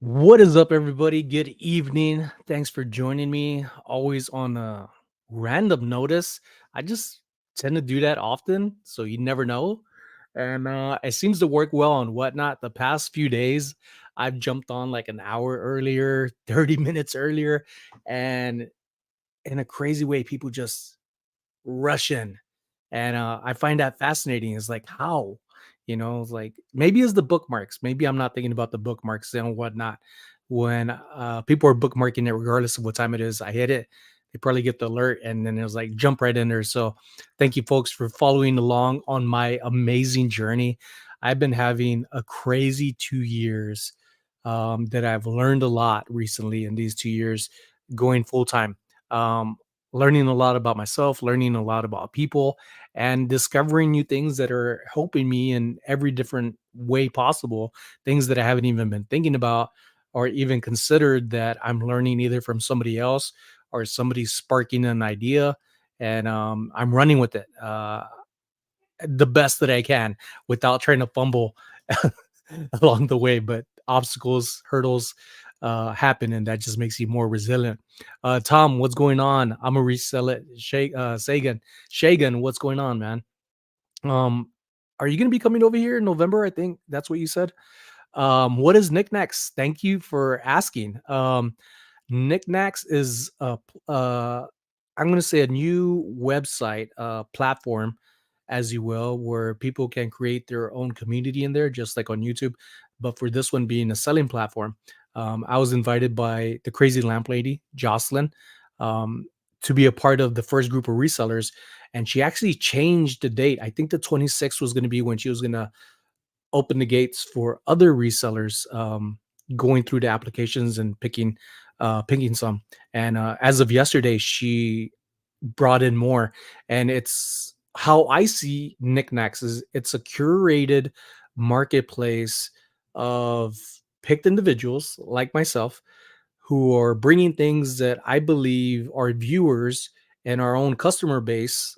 What is up, everybody? Good evening. Thanks for joining me. Always on a random notice. I just tend to do that often, so you never know. And it seems to work well and whatnot. The past few days, I've jumped on like an hour earlier, 30 minutes earlier, and in a crazy way, people just rush in. And I find that fascinating. It's like, how? Like maybe it's the bookmarks. Maybe I'm not thinking about the bookmarks and whatnot. When people are bookmarking it, regardless of what time it is, I hit it. They probably get the alert and then it was like jump right in there. So thank you folks for following along on my amazing journey. I've been having a crazy 2 years that I've learned a lot recently in these 2 years going full time. Um, Learning a lot about myself, learning a lot about people, and discovering new things that are helping me in every different way possible. Things that I haven't even been thinking about or even considered that I'm learning either from somebody else or somebody sparking an idea. And I'm running with it the best that I can without trying to fumble along the way. But obstacles, hurdles happen, and that just makes you more resilient. Tom, what's going on? I'm a resell it. Shagan, what's going on, man? Um, are you going to be coming over here in November? I think that's what you said. What is Niknax? Thank you for asking. Niknax is I'm going to say a new website platform, as you will, where people can create their own community in there, just like on YouTube. But for this one being a selling platform, I was invited by the crazy lamp lady, Jocelyn, um, to be a part of the first group of resellers. And she actually changed the date. I think the 26th was going to be when she was going to open the gates for other resellers going through the applications and picking some. And as of yesterday, she brought in more. And it's how I see Knickknacks is it's a curated marketplace of picked individuals like myself who are bringing things that I believe our viewers and our own customer base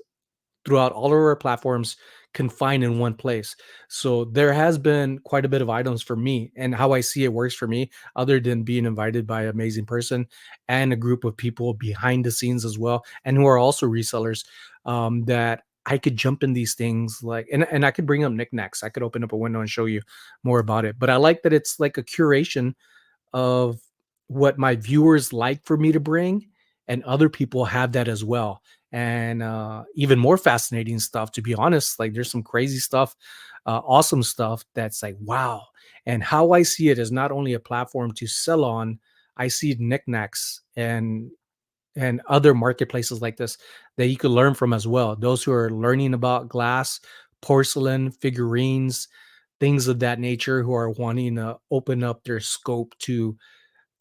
throughout all of our platforms confined in one place. So there has been quite a bit of items for me and how I see it works for me, other than being invited by an amazing person and a group of people behind the scenes as well, and who are also resellers that I could jump in these things like and I could bring up knickknacks. I could open up a window and show you more about it. But I like that it's like a curation of what my viewers like for me to bring, and other people have that as well. And even more fascinating stuff, to be honest. Like there's some crazy stuff, awesome stuff that's like wow. And how I see it is not only a platform to sell on, I see knickknacks and other marketplaces like this that you could learn from as well. Those who are learning about glass, porcelain, figurines, things of that nature, who are wanting to open up their scope to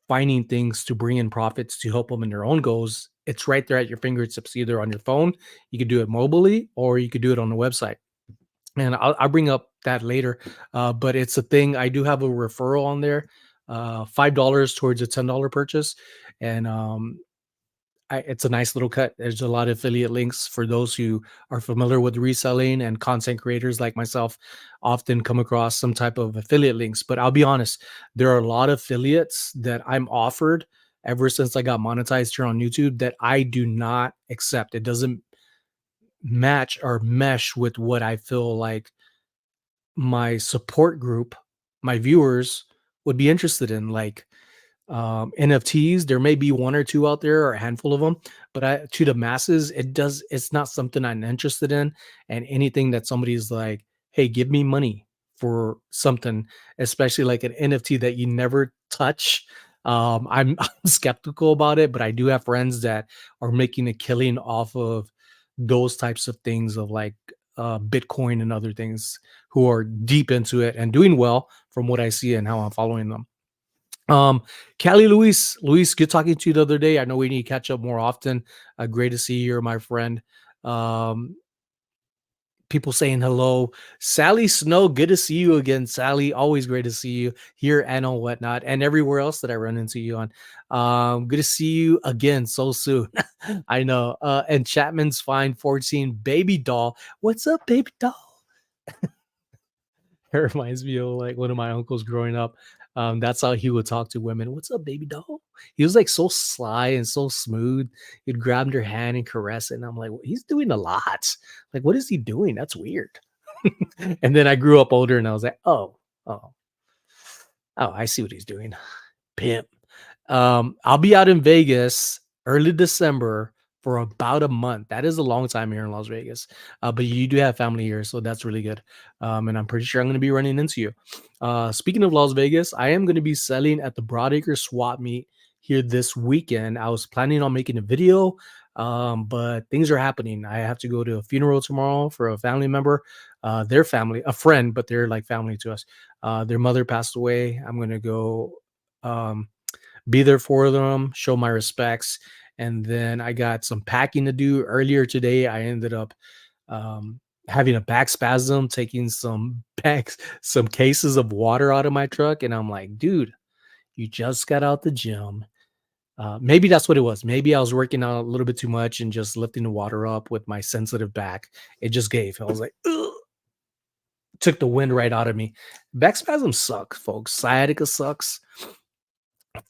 finding things to bring in profits to help them in their own goals. It's right there at your fingertips, either on your phone, you could do it mobilely, or you could do it on the website. And I'll bring up that later. But it's a thing. I do have a referral on there, $5 towards a $10 purchase. And it's a nice little cut. There's a lot of affiliate links for those who are familiar with reselling, and content creators like myself often come across some type of affiliate links. But I'll be honest, there are a lot of affiliates that I'm offered ever since I got monetized here on YouTube that I do not accept. It doesn't match or mesh with what I feel like my support group, my viewers would be interested in. Like NFTs, there may be one or two out there or a handful of them, but to the masses, it's not something I'm interested in. And anything that somebody's like, hey, give me money for something, especially like an NFT that you never touch. I'm skeptical about it, but I do have friends that are making a killing off of those types of things, of like Bitcoin and other things, who are deep into it and doing well from what I see and how I'm following them. Callie Luis, good talking to you the other day. I know we need to catch up more often. Great to see you, here, my friend. Um, People saying hello. Sally Snow, good to see you again, Sally. Always great to see you here and on whatnot, and everywhere else that I run into you on. Good to see you again so soon. I know. And Chapman's Fine 14, baby doll. What's up, baby doll? It reminds me of like one of my uncles growing up. That's how he would talk to women. What's up, baby doll? He was like so sly and so smooth. He'd grab their hand and caress it. And I'm like, "Well, he's doing a lot. Like, what is he doing? That's weird." And then I grew up older and I was like, oh, oh, I see what he's doing. Pimp. I'll be out in Vegas early December for about a month. That is a long time here in Las Vegas. But you do have family here, so that's really good. And I'm pretty sure I'm going to be running into you. Speaking of Las Vegas, I am going to be selling at the Broadacre Swap Meet here this weekend. I was planning on making a video, but things are happening. I have to go to a funeral tomorrow for a family member, their family, a friend, but they're like family to us. Their mother passed away. I'm going to go. Be there for them, show my respects. And then I got some packing to do. Earlier today, I ended up having a back spasm, taking some bags, some cases of water out of my truck. And I'm like, dude, you just got out the gym. Maybe that's what it was. Maybe I was working out a little bit too much and just lifting the water up with my sensitive back. It just gave. I was like, ugh, took the wind right out of me. Back spasms suck, folks. Sciatica sucks.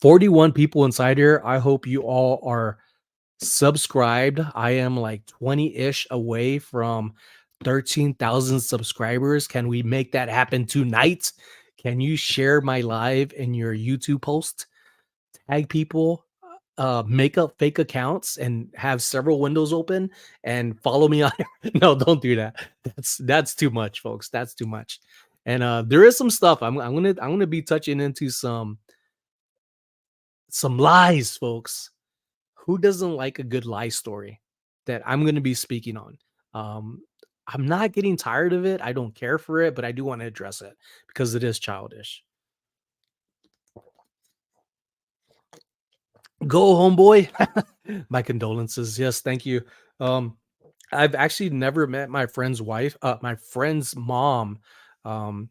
41 people inside here. I hope you all are subscribed. I am like 20-ish away from 13,000 subscribers. Can we make that happen tonight? Can you share my live in your YouTube post? Tag people, make up fake accounts and have several windows open and follow me on. No, don't do that. That's too much, folks. That's too much. And there is some stuff I'm gonna be touching into some lies, folks. Who doesn't like a good lie story that I'm going to be speaking on? Um, I'm not getting tired of it. I don't care for it, but I do want to address it because it is childish. Go, homeboy. My condolences. Yes, thank you. Um, I've actually never met my friend's wife, my friend's mom. Um,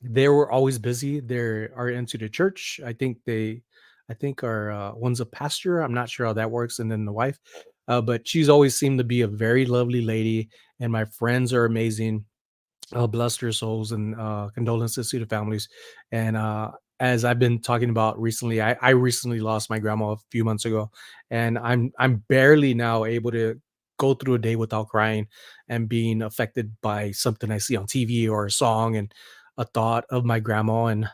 they were always busy. They are into the church. I think are one's a pastor. I'm not sure how that works, and then the wife. But she's always seemed to be a very lovely lady, and my friends are amazing. Bless their souls and condolences to the families. And as I've been talking about recently, I recently lost my grandma a few months ago, and I'm barely now able to go through a day without crying and being affected by something I see on TV or a song and a thought of my grandma. And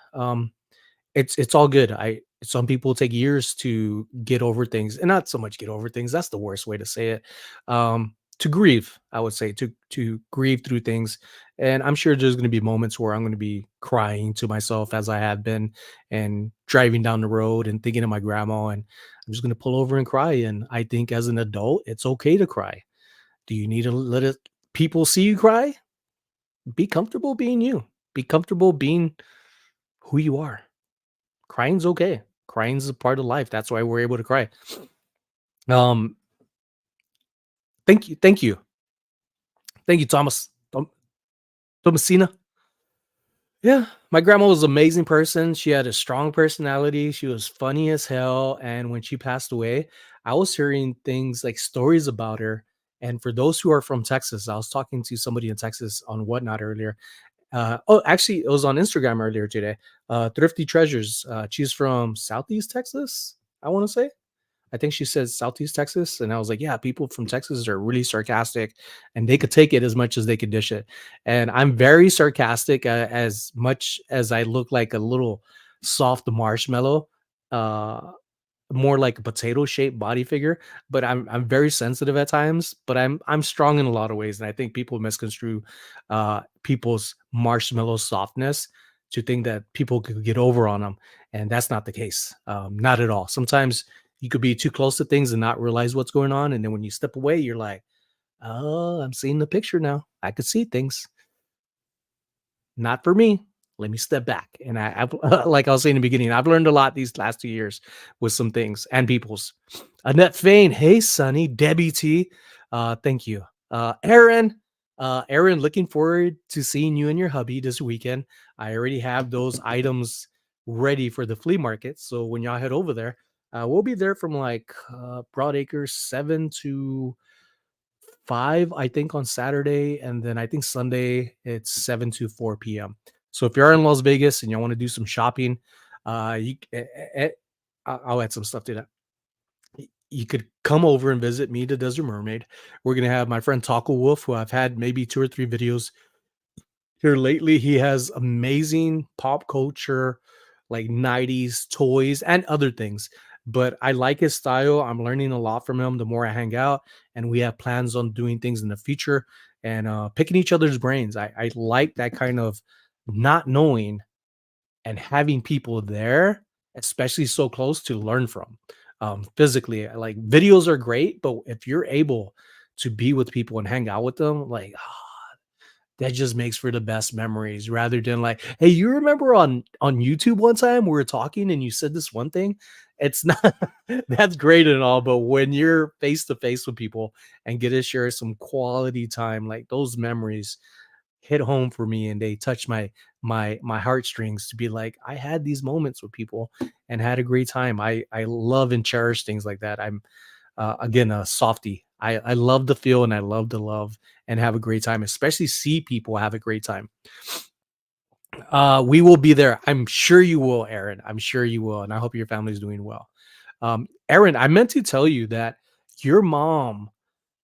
it's all good. I Some people take years to get over things, and not so much get over things. That's the worst way to say it. To grieve, I would say, to grieve through things. And I'm sure there's going to be moments where I'm going to be crying to myself as I have been, and driving down the road and thinking of my grandma, and I'm just going to pull over and cry. And I think as an adult, it's okay to cry. Do you need to let it people see you cry? Be comfortable being you. Be comfortable being who you are. Crying's okay. Crying's a part of life. That's why we're able to cry. Um, thank you, thank you, Thomasina. Yeah, my grandma was an amazing person. She had a strong personality. She was funny as hell. And when she passed away, I was hearing things like stories about her. And for those who are from Texas, I was talking to somebody in Texas on Whatnot earlier. Actually, it was on Instagram earlier today. Thrifty Treasures. She's from Southeast Texas, I want to say. I think she says Southeast Texas. And I was like, yeah, people from Texas are really sarcastic and they could take it as much as they could dish it. And I'm very sarcastic, as much as I look like a little soft marshmallow. Uh, More like a potato shaped body figure, but I'm very sensitive at times, but I'm strong in a lot of ways. And I think people misconstrue people's marshmallow softness to think that people could get over on them. And that's not the case. Not at all. Sometimes you could be too close to things and not realize what's going on. And then when you step away, you're like, oh, I'm seeing the picture now. I could see things. Not for me. Let me step back. And I've like I was saying in the beginning, I've learned a lot these last 2 years with some things and people's. Annette Fain, hey Sonny, Debbie T, thank you. Aaron, looking forward to seeing you and your hubby this weekend. I already have those items ready for the flea market. So when y'all head over there, we'll be there from like Broadacre 7 to 5, I think, on Saturday, and then I think Sunday it's 7 to 4 p.m. So if you're in Las Vegas and you want to do some shopping, you I'll add some stuff to that. You could come over and visit me, the Desert Mermaid. We're gonna have my friend Taco Wolf, who I've had maybe 2 or 3 videos here lately. He has amazing pop culture, like 90s toys and other things. But I like his style. I'm learning a lot from him the more I hang out, and we have plans on doing things in the future and picking each other's brains. I like that kind of not knowing and having people there, especially so close to learn from. Physically, like videos are great, but if you're able to be with people and hang out with them, like that just makes for the best memories rather than like, hey, you remember on YouTube one time we were talking and you said this one thing? It's not that's great and all, but when you're face to face with people and get to share some quality time, like those memories hit home for me and they touch my heartstrings to be like, I had these moments with people and had a great time. I love and cherish things like that. I'm again a softie. I love the feel and I love to love and have a great time, especially see people have a great time. We will be there. I'm sure you will, Aaron. I'm sure you will, and I hope your family's doing well. Aaron, I meant to tell you that your mom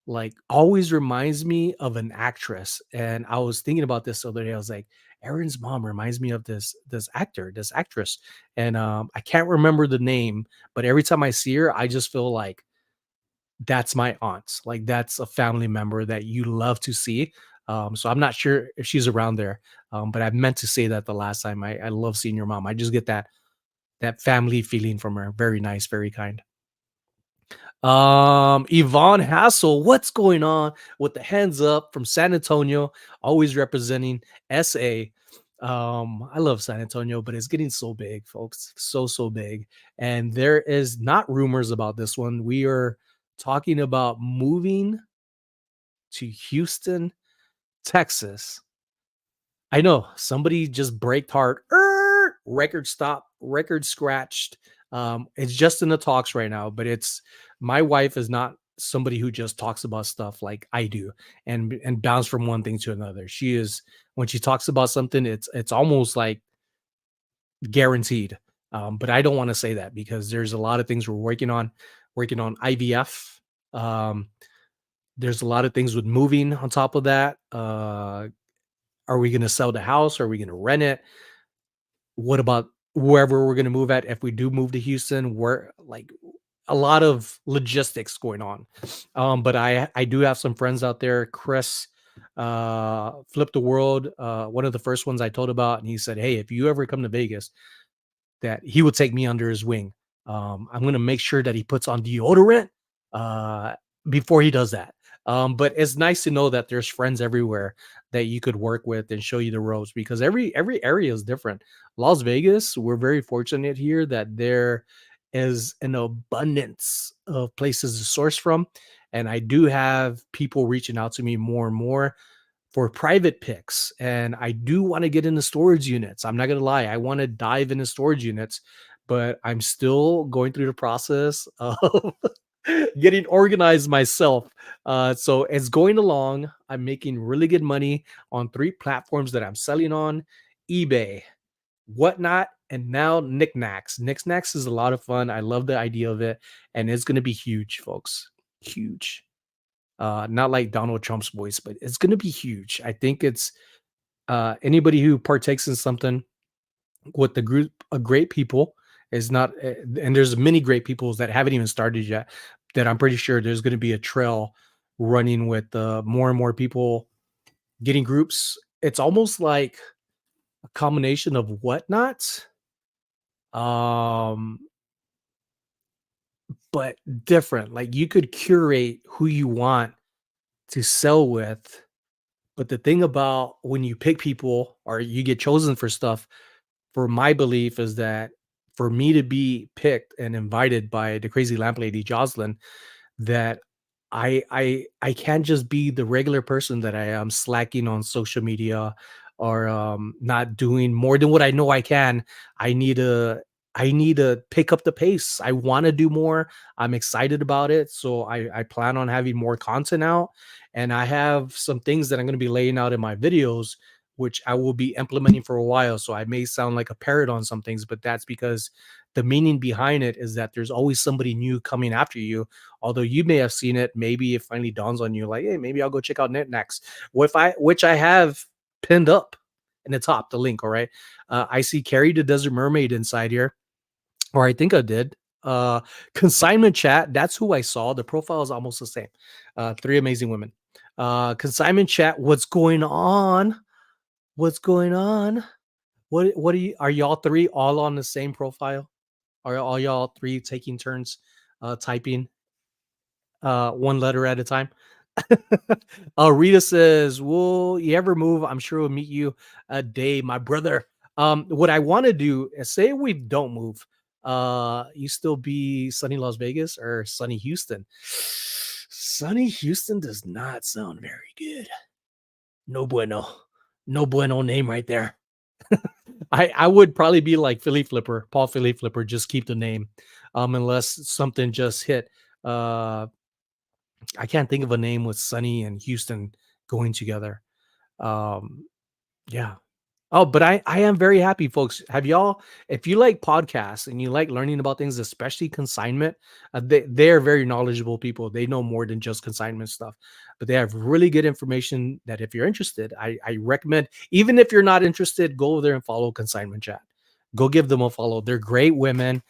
like always reminds me of an actress, and I was thinking about this the other day. I was like, Aaron's mom reminds me of this actor, this actress, and I can't remember the name, but every time I see her, I just feel like that's my aunt. Like that's a family member that you love to see. So I'm not sure if she's around there, but I meant to say that the last time. I love seeing your mom. I just get that family feeling from her. Very nice, very kind. Yvonne Hassel, what's going on with the hands up from San Antonio, always representing SA. I love San Antonio, but it's getting so big, folks. So big. And there is not rumors about this one. We are talking about moving to Houston, Texas. I know somebody just braked hard. Record stop, record scratched. It's just in the talks right now, but it's my wife is not somebody who just talks about stuff like I do and bounce from one thing to another. She is when she talks about something, it's almost like guaranteed. But I don't want to say that because there's a lot of things we're working on IVF. Um, there's a lot of things with moving on top of that. Are we going to sell the house? Are we going to rent it? What about wherever we're going to move at? If we do move to Houston, we're like a lot of logistics going on. But I do have some friends out there. Chris, Flip the World, one of the first ones I told about, and he said, "Hey, if you ever come to Vegas, that he would take me under his wing. I'm going to make sure that he puts on deodorant uh, before he does that. But it's nice to know that there's friends everywhere that you could work with and show you the ropes because every area is different. Las Vegas, we're very fortunate here that there is an abundance of places to source from. And I do have people reaching out to me more and more for private picks. And I do want to get into storage units. I'm not going to lie. I want to dive into storage units, but I'm still going through the process of getting organized myself. So it's going along. I'm making really good money on 3 platforms that I'm selling on: eBay, Whatnot, and now Niknax. Niknax is a lot of fun. I love the idea of it, and it's going to be huge, folks. Huge. Not like Donald Trump's voice, but it's going to be huge. I think it's anybody who partakes in something with the group of great people is not, and there's many great people that haven't even started yet. That I'm pretty sure there's going to be a trail running with more and more people getting groups. It's almost like a combination of Whatnot, um, but different. Like you could curate who you want to sell with. But the thing about when you pick people or you get chosen for stuff, for my belief is that for me to be picked and invited by the crazy lamp lady Jocelyn, that I can't just be the regular person that I am slacking on social media or not doing more than what I know I can. I need to I need to pick up the pace. I want to do more. I'm excited about it. So I plan on having more content out. And I have some things that I'm going to be laying out in my videos which I will be implementing for a while. So I may sound like a parrot on some things, but that's because the meaning behind it is that there's always somebody new coming after you. Although you may have seen it, maybe it finally dawns on you, like, hey, maybe I'll go check out Niknax, which I have pinned up in the top, the link. All right. I see Carrie the Desert Mermaid inside here, or I think I did. Uh, Consignment Chat, that's who I saw. The profile is almost the same. Three amazing women. Consignment Chat, what's going on? What's going on? What are y'all three all on the same profile? Are all y'all three taking turns typing one letter at a time? Rita says, "Will you ever move? I'm sure we'll meet you a day, my brother." What I want to do is say we don't move. You still be Sunny Las Vegas or Sunny Houston? Sunny Houston does not sound very good. No bueno. No bueno name right there. I would probably be like Philly Flipper, Paul Philly Flipper, just keep the name. Unless something just hit. I can't think of a name with Sunny and Houston going together. Um, yeah. Oh, but I am very happy, folks. Have y'all, if you like podcasts and you like learning about things, especially consignment, they're very knowledgeable people. They know more than just consignment stuff, but they have really good information that if you're interested, I recommend, even if you're not interested, go over there and follow Consignment Chat. Go give them a follow. They're great women.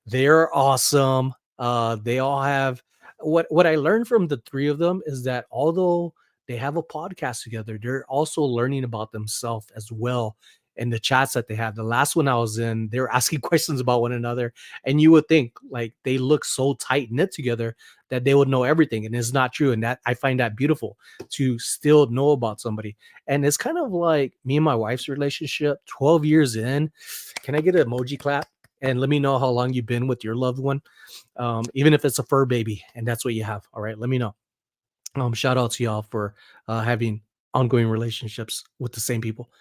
They're awesome. They all have what I learned from the three of them is that although they have a podcast together, they're also learning about themselves as well in the chats that they have. The last one I was in, they were asking questions about one another, and you would think like they look so tight knit together that they would know everything, and it's not true. And that I find that beautiful to still know about somebody. And it's kind of like me and my wife's relationship 12 years in. Can I get an emoji clap? And let me know how long you've been with your loved one, even if it's a fur baby and that's what you have. All right, let me know. Shout out to y'all for having ongoing relationships with the same people.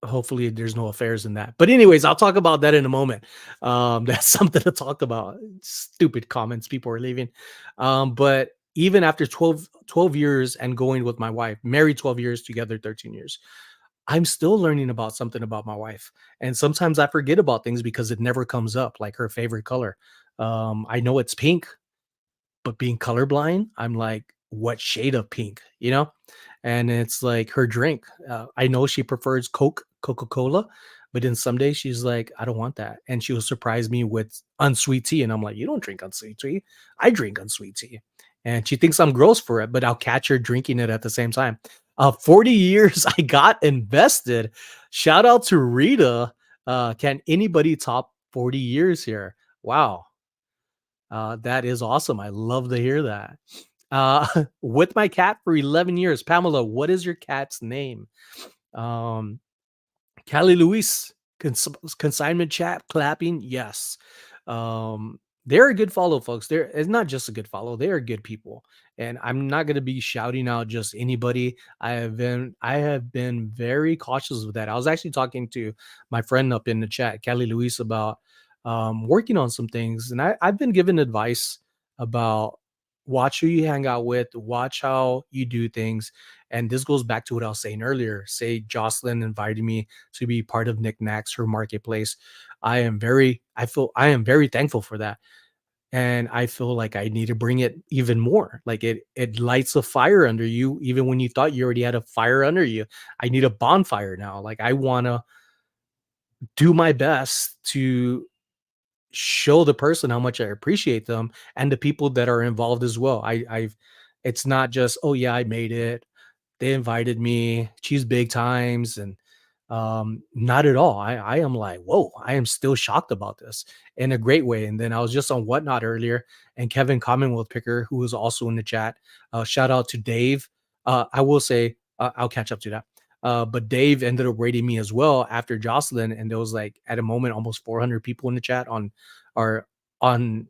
Hopefully, there's no affairs in that. But anyways, I'll talk about that in a moment. That's something to talk about. Stupid comments people are leaving. But even after 12 years and going with my wife, married 12 years, together 13 years, I'm still learning about something about my wife. And sometimes I forget about things because it never comes up, like her favorite color. I know it's pink, but being colorblind, I'm like, what shade of pink, you know? And it's like her drink. I know she prefers Coca-Cola, but then some days she's like, I don't want that. And she will surprise me with unsweet tea. And I'm like, you don't drink unsweet tea. I drink unsweet tea. And she thinks I'm gross for it, but I'll catch her drinking it at the same time. 40 years I got invested. Shout out to Rita. Can anybody top 40 years here? Wow. That is awesome. I love to hear that. With my cat for 11 years. Pamela, what is your cat's name? Um, Callie Luis, consignment chat, clapping. Yes. They're a good follow, folks. It's not just a good follow, they are good people. And I'm not gonna be shouting out just anybody. I have been very cautious with that. I was actually talking to my friend up in the chat, Kelly Luis, about working on some things. And I've been given advice about watch who you hang out with, watch how you do things. And this goes back to what I was saying earlier. Say Jocelyn invited me to be part of Nicknax, her marketplace. I am very thankful for that. And I feel like I need to bring it even more. Like it lights a fire under you, even when you thought you already had a fire under you. I need a bonfire now. Like I want to do my best to show the person how much I appreciate them and the people that are involved as well. I've it's not just, oh yeah, I made it, they invited me, cheese big times, and not at all. I am like, whoa, I am still shocked about this in a great way. And then I was just on Whatnot earlier, and Kevin Commonwealth Picker, who was also in the chat, shout out to Dave. I will say, I'll catch up to that. But Dave ended up rating me as well after Jocelyn, and there was like at a moment almost 400 people in the chat or on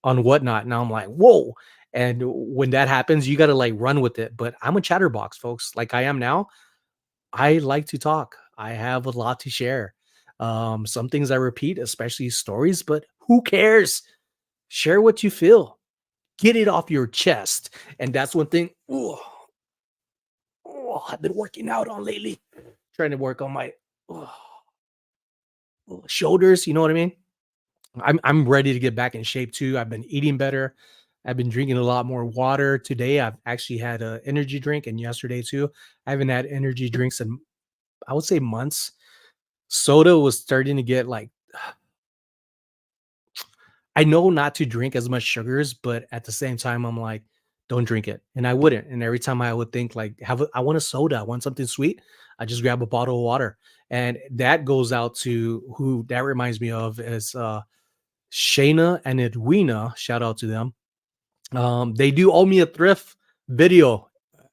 on Whatnot. Now I'm like, whoa. And when that happens, you got to like run with it. But I'm a chatterbox, folks, like I am now. I like to talk. I have a lot to share. Some things I repeat, especially stories, but who cares? Share what you feel. Get it off your chest. And that's one thing. Ooh, I've been working out on lately, trying to work on my oh, shoulders. You know what I mean? I'm ready to get back in shape too. I've been eating better. I've been drinking a lot more water. Today, I've actually had a energy drink, and yesterday too. I haven't had energy drinks in I would say months. Soda was starting to get like I know not to drink as much sugars, but at the same time, I'm like, don't drink it, and I wouldn't. And every time I would think like, I want a soda, I want something sweet, I just grab a bottle of water, and that goes out to who that reminds me of is Shayna and Edwina. Shout out to them. They do owe me a thrift video.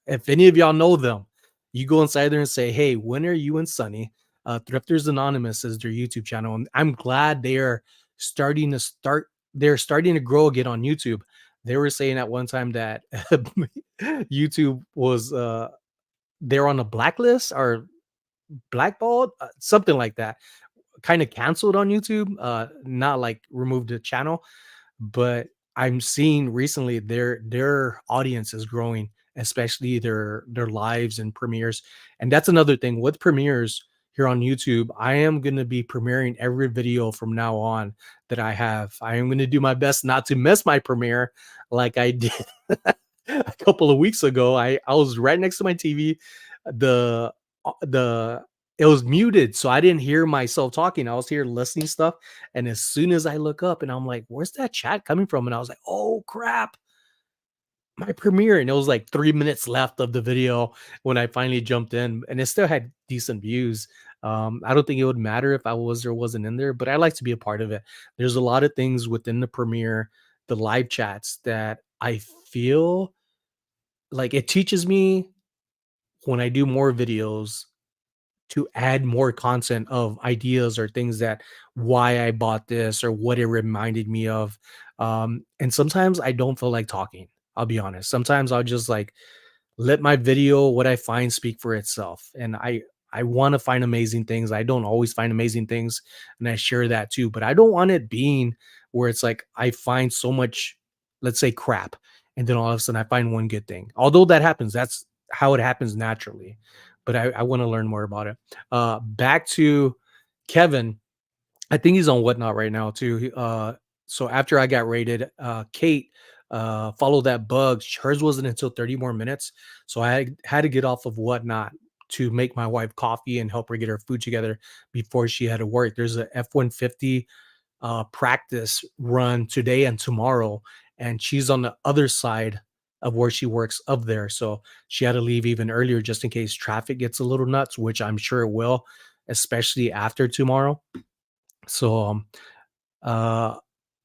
If any of y'all know them, you go inside there and say, "Hey, when are you and Sonny?" Thrifters Anonymous is their YouTube channel, and I'm glad They're starting to grow again on YouTube. They were saying at one time that YouTube was they're on a blacklist or blackballed, something like that, kind of canceled on YouTube. Not like removed the channel, but I'm seeing recently their audience is growing, especially their lives and premieres. And that's another thing with premieres here on YouTube. I am going to be premiering every video from now on that I have. I am going to do my best not to miss my premiere like I did a couple of weeks ago. I was right next to my TV. The it was muted, so I didn't hear myself talking. I was here listening stuff, and as soon as I look up and I'm like, "Where's that chat coming from?" And I was like, "Oh crap, my premiere!" And it was like 3 minutes left of the video when I finally jumped in, and it still had decent views. I don't think it would matter if I was or wasn't in there, but I like to be a part of it. There's a lot of things within the premiere, the live chats that I feel like it teaches me when I do more videos to add more content of ideas or things that why I bought this or what it reminded me of. And sometimes I don't feel like talking. I'll be honest. Sometimes I'll just like let my video, what I find, speak for itself. And I want to find amazing things. I don't always find amazing things, and I share that too. But I don't want it being where it's like I find so much, let's say, crap, and then all of a sudden I find one good thing. Although that happens, that's how it happens naturally. But I want to learn more about it. Back to Kevin. I think he's on Whatnot right now too. So after I got rated, Kate followed that bug. Hers wasn't until 30 more minutes. So I had to get off of Whatnot to make my wife coffee and help her get her food together before she had to work. There's a F-150 practice run today and tomorrow, and she's on the other side of where she works up there. So she had to leave even earlier just in case traffic gets a little nuts, which I'm sure it will, especially after tomorrow. So uh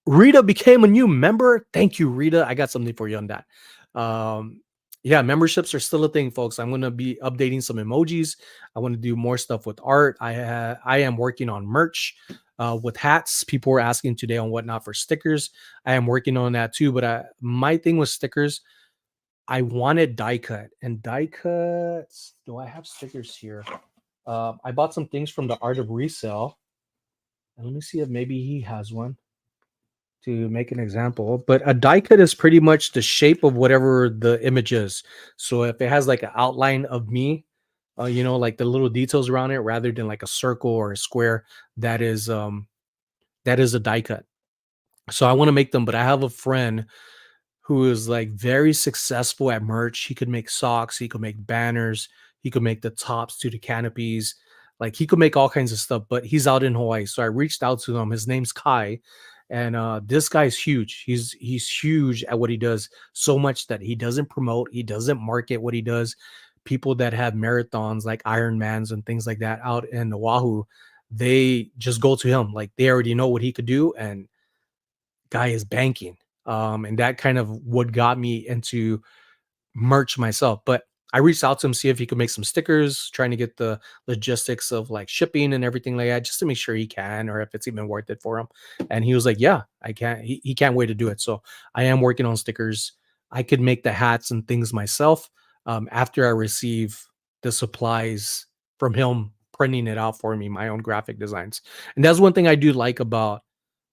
Rita became a new member. Thank you, Rita. I got something for you on that. Um, yeah, memberships are still a thing, folks. I'm gonna be updating some emojis. I want to do more stuff with art. I am working on merch with hats. People were asking today on Whatnot for stickers. I am working on that too. But my thing with stickers, I wanted die cut and die cuts. Do I have stickers here? I bought some things from the Art of Resell, and let me see if maybe he has one to make an example. But a die cut is pretty much the shape of whatever the image is. So if it has like an outline of me, like the little details around it, rather than like a circle or a square, that is a die cut. So I want to make them, but I have a friend who is like very successful at merch. He could make socks, he could make banners, he could make the tops to the canopies. Like he could make all kinds of stuff, but he's out in Hawaii. So I reached out to him. His name's Kai. And this guy's huge. He's huge at what he does, so much that he doesn't promote, he doesn't market what he does. People that have marathons like Ironmans and things like that out in Oahu, they just go to him. Like they already know what he could do, and guy is banking. And that kind of what got me into merch myself. But I reached out to him, see if he could make some stickers, trying to get the logistics of like shipping and everything like that, just to make sure he can, or if it's even worth it for him. And he was like, "Yeah, I can't." He can't wait to do it. So I am working on stickers. I could make the hats and things myself after I receive the supplies from him printing it out for me, my own graphic designs. And that's one thing I do like about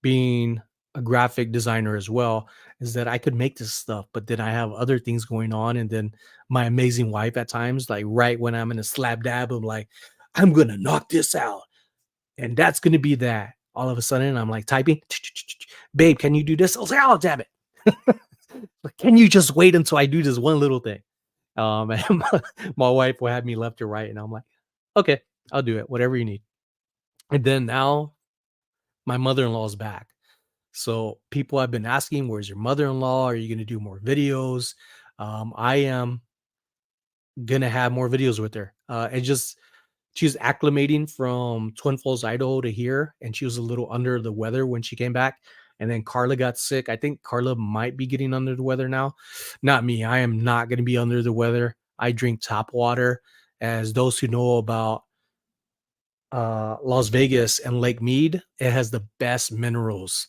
being a graphic designer as well, is that I could make this stuff, but then I have other things going on. And then my amazing wife at times, like right when I'm in a slap dab, I'm like, I'm gonna knock this out, and that's gonna be that. All of a sudden, I'm like typing, babe, can you do this? I was like, oh damn it. Like, can you just wait until I do this one little thing? And my wife will have me left or right, and I'm like, okay, I'll do it, whatever you need. And then now my mother-in-law is back. So people have been asking, where's your mother-in-law? Are you going to do more videos? I am going to have more videos with her. And just she's acclimating from Twin Falls, Idaho to here, and she was a little under the weather when she came back. And then Carla got sick. I think Carla might be getting under the weather now. Not me. I am not going to be under the weather. I drink tap water. As those who know about Las Vegas and Lake Mead, it has the best minerals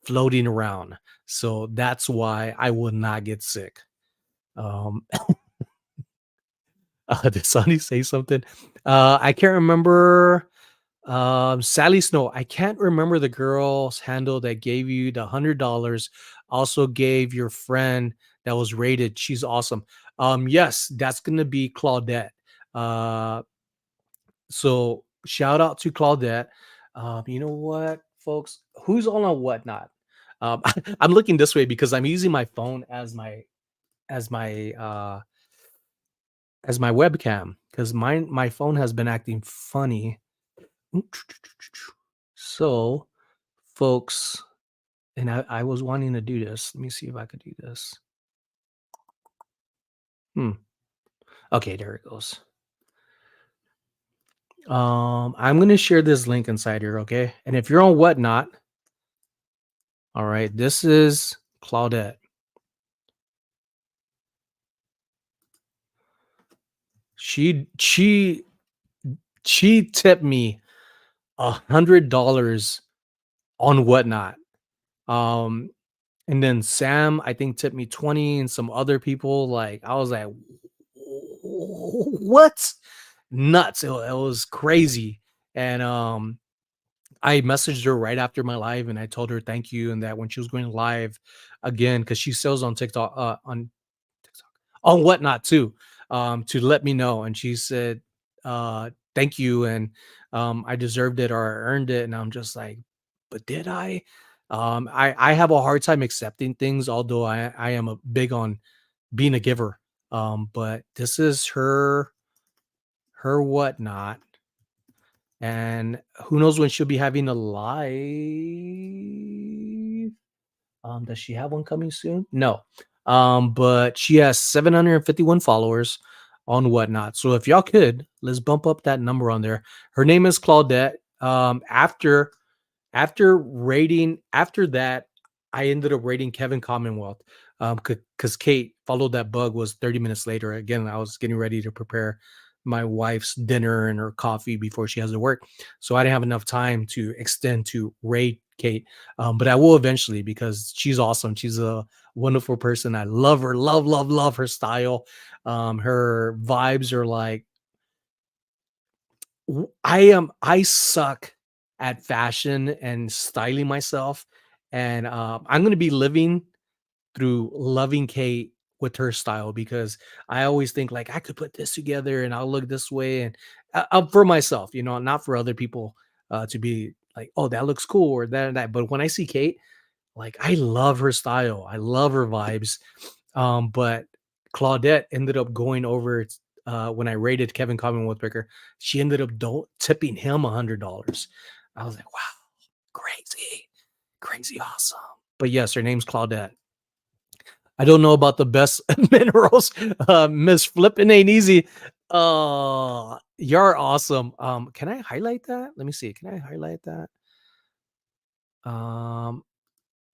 floating around. So that's why I will not get sick. Um, did Sonny say something? I can't remember. Sally Snow. I can't remember the girl's handle that gave you the $100. Also gave your friend that was rated. She's awesome. Yes, that's gonna be Claudette. Uh, So shout out to Claudette. You know what, folks? Who's on a whatnot? I'm looking this way because I'm using my phone as my uh as my webcam because my phone has been acting funny. So, folks, and I was wanting to do this. Let me see if I could do this. Hmm. Okay, there it goes. I'm gonna share this link inside here, okay? And if you're on whatnot, all right, this is Claudette. She she she tipped me $100 on Whatnot. Um, and then Sam, I think, tipped me 20, and some other people. Like, I was like, what? Nuts. It was crazy. And I messaged her right after my live and I told her thank you. And that when she was going live again, because she sells on TikTok, on TikTok, on Whatnot too, to let me know. And she said, thank you. And I deserved it or I earned it. And I'm just like, but did I? I have a hard time accepting things, although I am a big on being a giver. But this is her Whatnot. And who knows when she'll be having a live. Does she have one coming soon? No. But she has 751 followers on Whatnot. So if y'all could, let's bump up that number on there. Her name is Claudette. After that, I ended up rating Kevin Commonwealth. Because Kate followed that bug was 30 minutes later. Again, I was getting ready to prepare my wife's dinner and her coffee before she has to work. So I didn't have enough time to extend to rate Kate. But I will eventually because she's awesome. She's a wonderful person. I love her, love her style. Her vibes are like I suck at fashion and styling myself. And I'm gonna be living through loving Kate with her style because I always think like I could put this together and I'll look this way and for myself, not for other people to be like, oh, that looks cool or that and that. But when I see Kate, like I love her style, I love her vibes. But Claudette ended up going over when I rated Kevin Commonwealth Picker. She ended up don't tipping him $100. I was like, wow, crazy, crazy awesome. But yes, her name's Claudette. I don't know about the best minerals. Miss Flippin' ain't easy. You're awesome. Can I highlight that? Let me see. Can I highlight that? Um,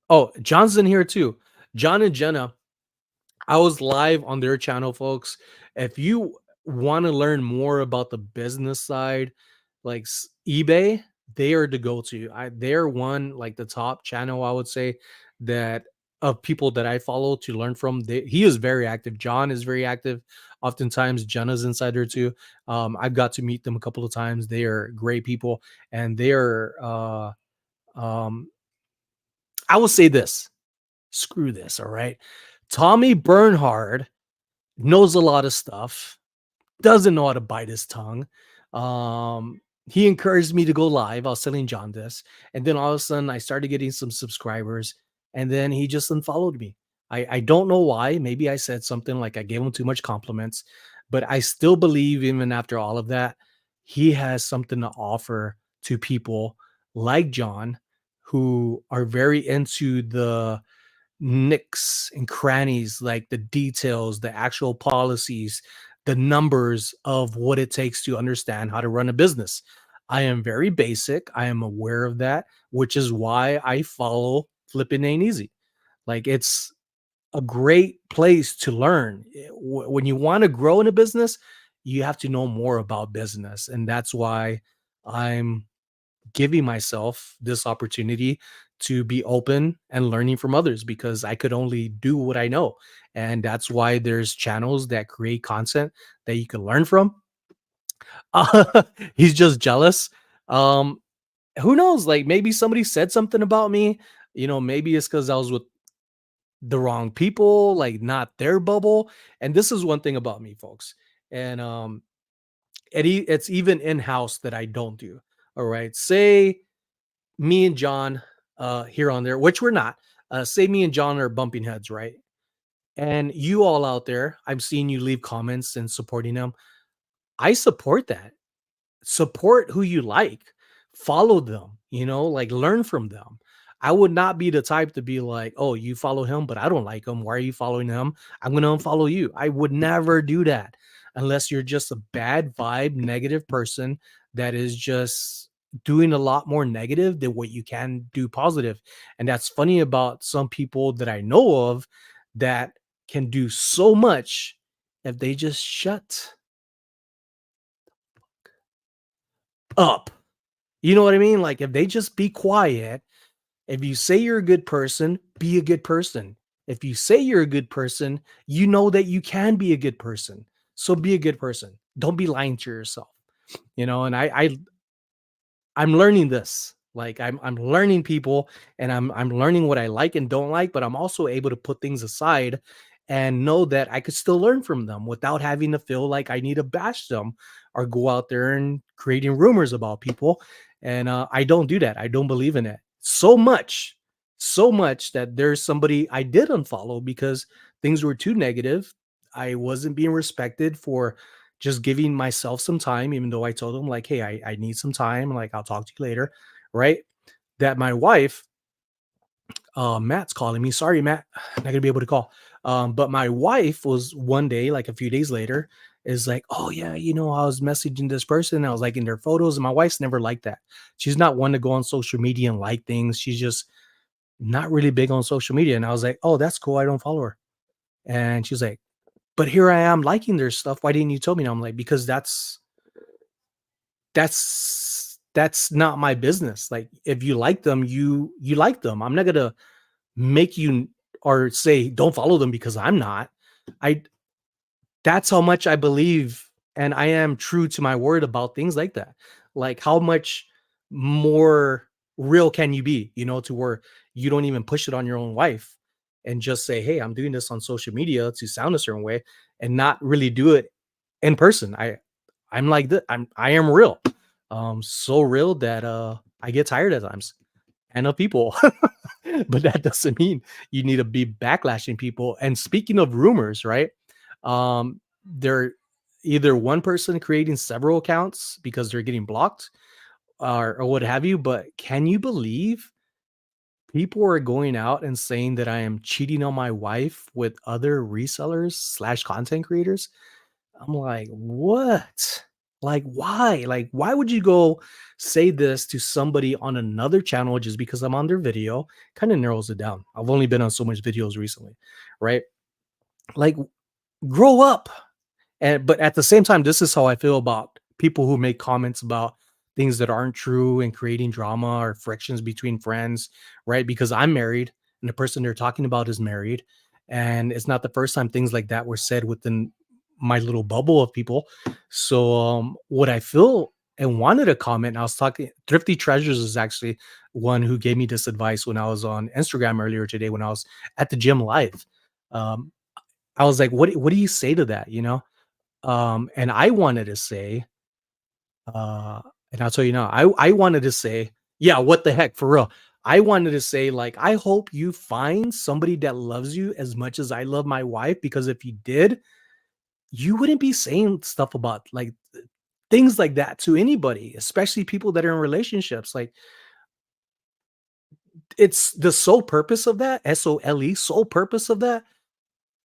oh, John's in here too. John and Jenna. I was live on their channel, folks. If you want to learn more about the business side, like eBay, they are the go-to. They're one like the top channel, I would say, that of people that I follow to learn from. He is very active. John is very active. Oftentimes, Jenna's inside there too. I've got to meet them a couple of times. They are great people, and they are. Um, I will say this. Screw this, all right? Tommy Bernhard knows a lot of stuff, doesn't know how to bite his tongue. He encouraged me to go live. I was selling John this, and then all of a sudden I started getting some subscribers, and then he just unfollowed me. I don't know why. Maybe I said something like I gave him too much compliments, but I still believe even after all of that, he has something to offer to people like John who are very into the nicks and crannies, like the details, the actual policies, the numbers of what it takes to understand how to run a business. I am very basic. I am aware of that, which is why I follow Flipping Ain't Easy. Like it's a great place to learn. When you want to grow in a business, you have to know more about business. And that's why I'm giving myself this opportunity to be open and learning from others because I could only do what I know. And that's why there's channels that create content that you can learn from. He's just jealous. Um, who knows? Like maybe somebody said something about me. Maybe it's because I was with the wrong people, like not their bubble. And this is one thing about me, folks. And it's even in house that I don't do. All right. Say me and John here on there, which we're not. Say me and John are bumping heads, right? And you all out there, I'm seeing you leave comments and supporting them. I support that. Support who you like, follow them, like learn from them. I would not be the type to be like, oh, you follow him, but I don't like him. Why are you following him? I'm going to unfollow you. I would never do that unless you're just a bad vibe, negative person that is just doing a lot more negative than what you can do positive. And that's funny about some people that I know of that can do so much if they just shut up. You know what I mean? Like if they just be quiet, if you say you're a good person, be a good person. If you say you're a good person, you know that you can be a good person. So be a good person. Don't be lying to yourself. And I'm learning this. Like I'm learning people and I'm learning what I like and don't like, but I'm also able to put things aside and know that I could still learn from them without having to feel like I need to bash them or go out there and creating rumors about people. And I don't do that. I don't believe in it so much that there's somebody I did unfollow because things were too negative. I wasn't being respected for just giving myself some time, even though I told him like, hey, I need some time. Like, I'll talk to you later. Right. That my wife, Matt's calling me. Sorry, Matt, not gonna be able to call. But my wife was one day, like a few days later, is like, oh yeah, I was messaging this person. I was liking their photos. And my wife's never like that. She's not one to go on social media and like things. She's just not really big on social media. And I was like, oh, that's cool. I don't follow her. And she's like, but here I am liking their stuff. Why didn't you tell me? And I'm like, because that's not my business. Like if you like them, you like them. I'm not gonna make you or say don't follow them because I'm not. I That's how much I believe and I am true to my word about things like that. Like how much more real can you be, to where you don't even push it on your own wife and just say, "Hey, I'm doing this on social media to sound a certain way," and not really do it in person. I'm like this. I am real. So real that I get tired at times and of people. But that doesn't mean you need to be backlashing people. And speaking of rumors, right? They're either one person creating several accounts because they're getting blocked or what have you. But can you believe people are going out and saying that I am cheating on my wife with other resellers slash content creators? I'm like, what? Like, why? Like, why would you go say this to somebody on another channel just because I'm on their video? Kind of narrows it down. I've only been on so much videos recently, right? Like, grow up. But at the same time, this is how I feel about people who make comments about things that aren't true and creating drama or frictions between friends, right? Because I'm married and the person they're talking about is married. And it's not the first time things like that were said within my little bubble of people. So what I feel and wanted to comment. I was talking Thrifty Treasures is actually one who gave me this advice when I was on Instagram earlier today when I was at the gym live. Um, I was like, what do you say to that? You know? And I wanted to say, uh, and I'll tell you now, I wanted to say, yeah, what the heck, for real. I wanted to say, like, I hope you find somebody that loves you as much as I love my wife, because if you did, you wouldn't be saying stuff about like things like that to anybody, especially people that are in relationships. Like, it's the sole purpose of that, SOLE, sole purpose of that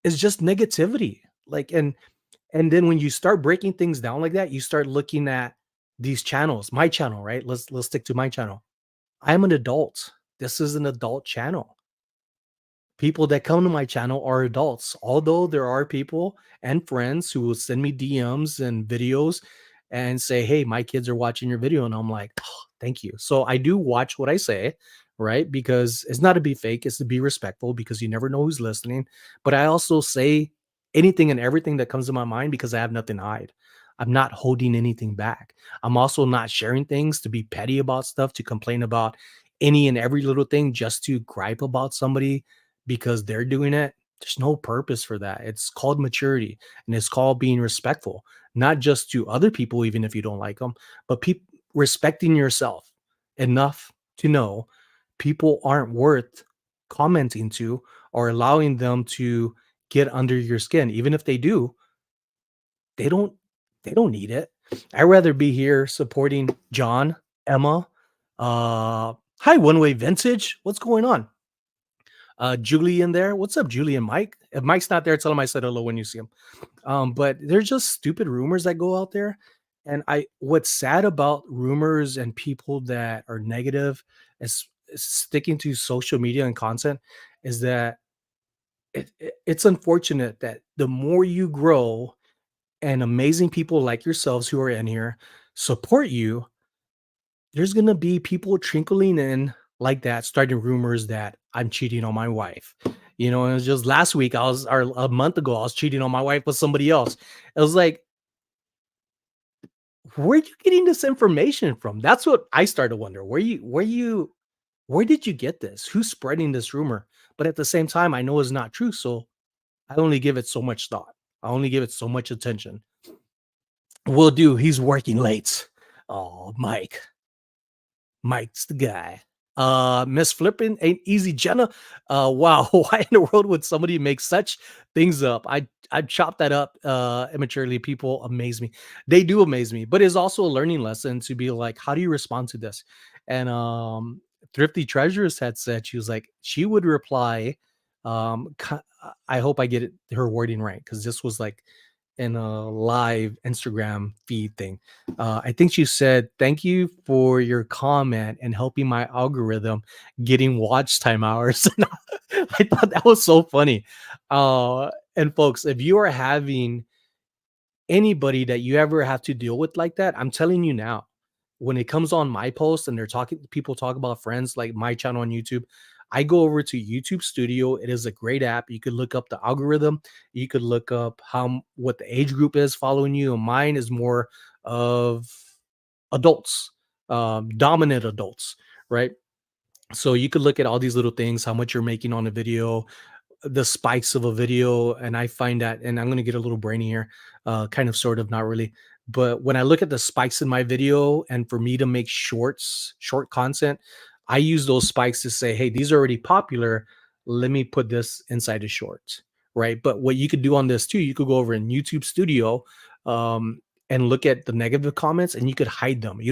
is just negativity. Like, and then when you start breaking things down like that, you start looking at these channels, my channel, right? Let's stick to my channel. I'm an adult. This is an adult channel. People that come to my channel are adults. Although there are people and friends who will send me DMs and videos and say, "Hey, my kids are watching your video." And I'm like, "Oh, thank you." So I do watch what I say, right? Because it's not to be fake, it's to be respectful because you never know who's listening. But I also say anything and everything that comes to my mind because I have nothing to hide. I'm not holding anything back. I'm also not sharing things to be petty about stuff, to complain about any and every little thing just to gripe about somebody because they're doing it. There's no purpose for that. It's called maturity and it's called being respectful, not just to other people, even if you don't like them, but respecting yourself enough to know people aren't worth commenting to or allowing them to get under your skin. Even if they do, they don't they don't need it. I'd rather be here supporting John, Emma, hi, One Way Vintage. What's going on? Julie in there. What's up, Julie and Mike? If Mike's not there, tell him I said hello when you see him. But they're just stupid rumors that go out there. And what's sad about rumors and people that are negative is sticking to social media and content is that it's unfortunate that the more you grow and amazing people like yourselves who are in here support you, there's gonna be people trickling in like that, starting rumors that I'm cheating on my wife. You know, and it was just last week, or a month ago, I was cheating on my wife with somebody else. It was like, where are you getting this information from? That's what I started to wonder. Where did you get this? Who's spreading this rumor? But at the same time, I know it's not true. So I only give it so much thought. I only give it so much attention. Will do. He's working late. Oh, Mike. Mike's the guy. Miss Flippin' ain't easy, Jenna. Wow, why in the world would somebody make such things up? I chop that up immaturely. People amaze me. They do amaze me, but it's also a learning lesson to be like, how do you respond to this? And Thrifty Treasures had said she was like, she would reply, I hope I get her wording right, because this was like in a live Instagram feed thing. I think she said, "Thank you for your comment and helping my algorithm getting watch time hours." I thought that was so funny. And folks, if you are having anybody that you ever have to deal with like that, I'm telling you now, when it comes on my post and people talk about friends like my channel on YouTube, I go over to YouTube Studio. It is a great app. You could look up the algorithm. You could look up what the age group is following you. And mine is more of adults, dominant adults, right? So you could look at all these little things, how much you're making on a video, the spikes of a video, and I find that, and I'm gonna get a little brainy here, kind of, sort of, not really. But when I look at the spikes in my video, and for me to make short content, I use those spikes to say, hey, these are already popular. Let me put this inside a short, right? But what you could do on this too, you could go over in YouTube Studio, and look at the negative comments, and you could hide them. You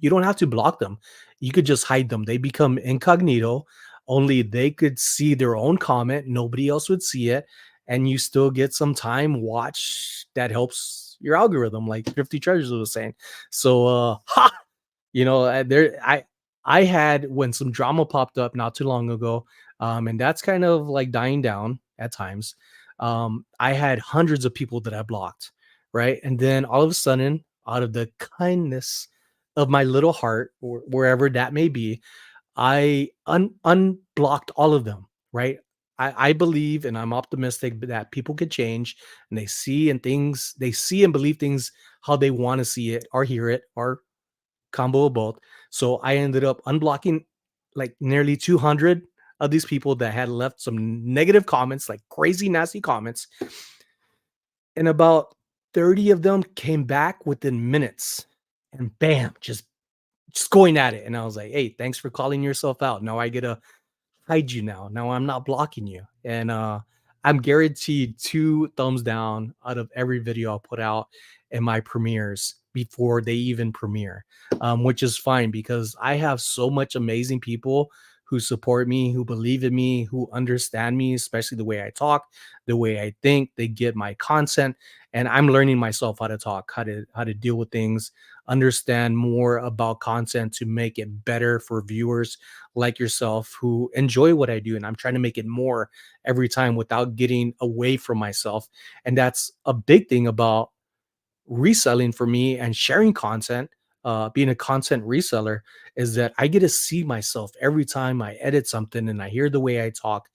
don't have to block them. You could just hide them. They become incognito, only they could see their own comment, nobody else would see it, and you still get some time watch that helps your algorithm, like Thrifty Treasures was saying. So ha, there I had, when some drama popped up not too long ago, and that's kind of like dying down at times. I had hundreds of people that I blocked, right? And then all of a sudden, out of the kindness of my little heart, or wherever that may be, I unblocked all of them, right? I believe and I'm optimistic that people could change, and they see and believe things how they want to see it or hear it, or combo of both. So I ended up unblocking like nearly 200 of these people that had left some negative comments, like crazy nasty comments, and about 30 of them came back within minutes, and bam, just going at it. And I was like, hey, thanks for calling yourself out. Now I get to hide you now. Now I'm not blocking you. And I'm guaranteed 2 thumbs down out of every video I'll put out in my premieres before they even premiere, which is fine because I have so much amazing people who support me, who believe in me, who understand me, especially the way I talk, the way I think. They get my content, and I'm learning myself how to talk, how to deal with things, understand more about content to make it better for viewers like yourself who enjoy what I do. And I'm trying to make it more every time without getting away from myself. And that's a big thing about reselling for me and sharing content. Being a content reseller is that I get to see myself every time I edit something and I hear the way I talk,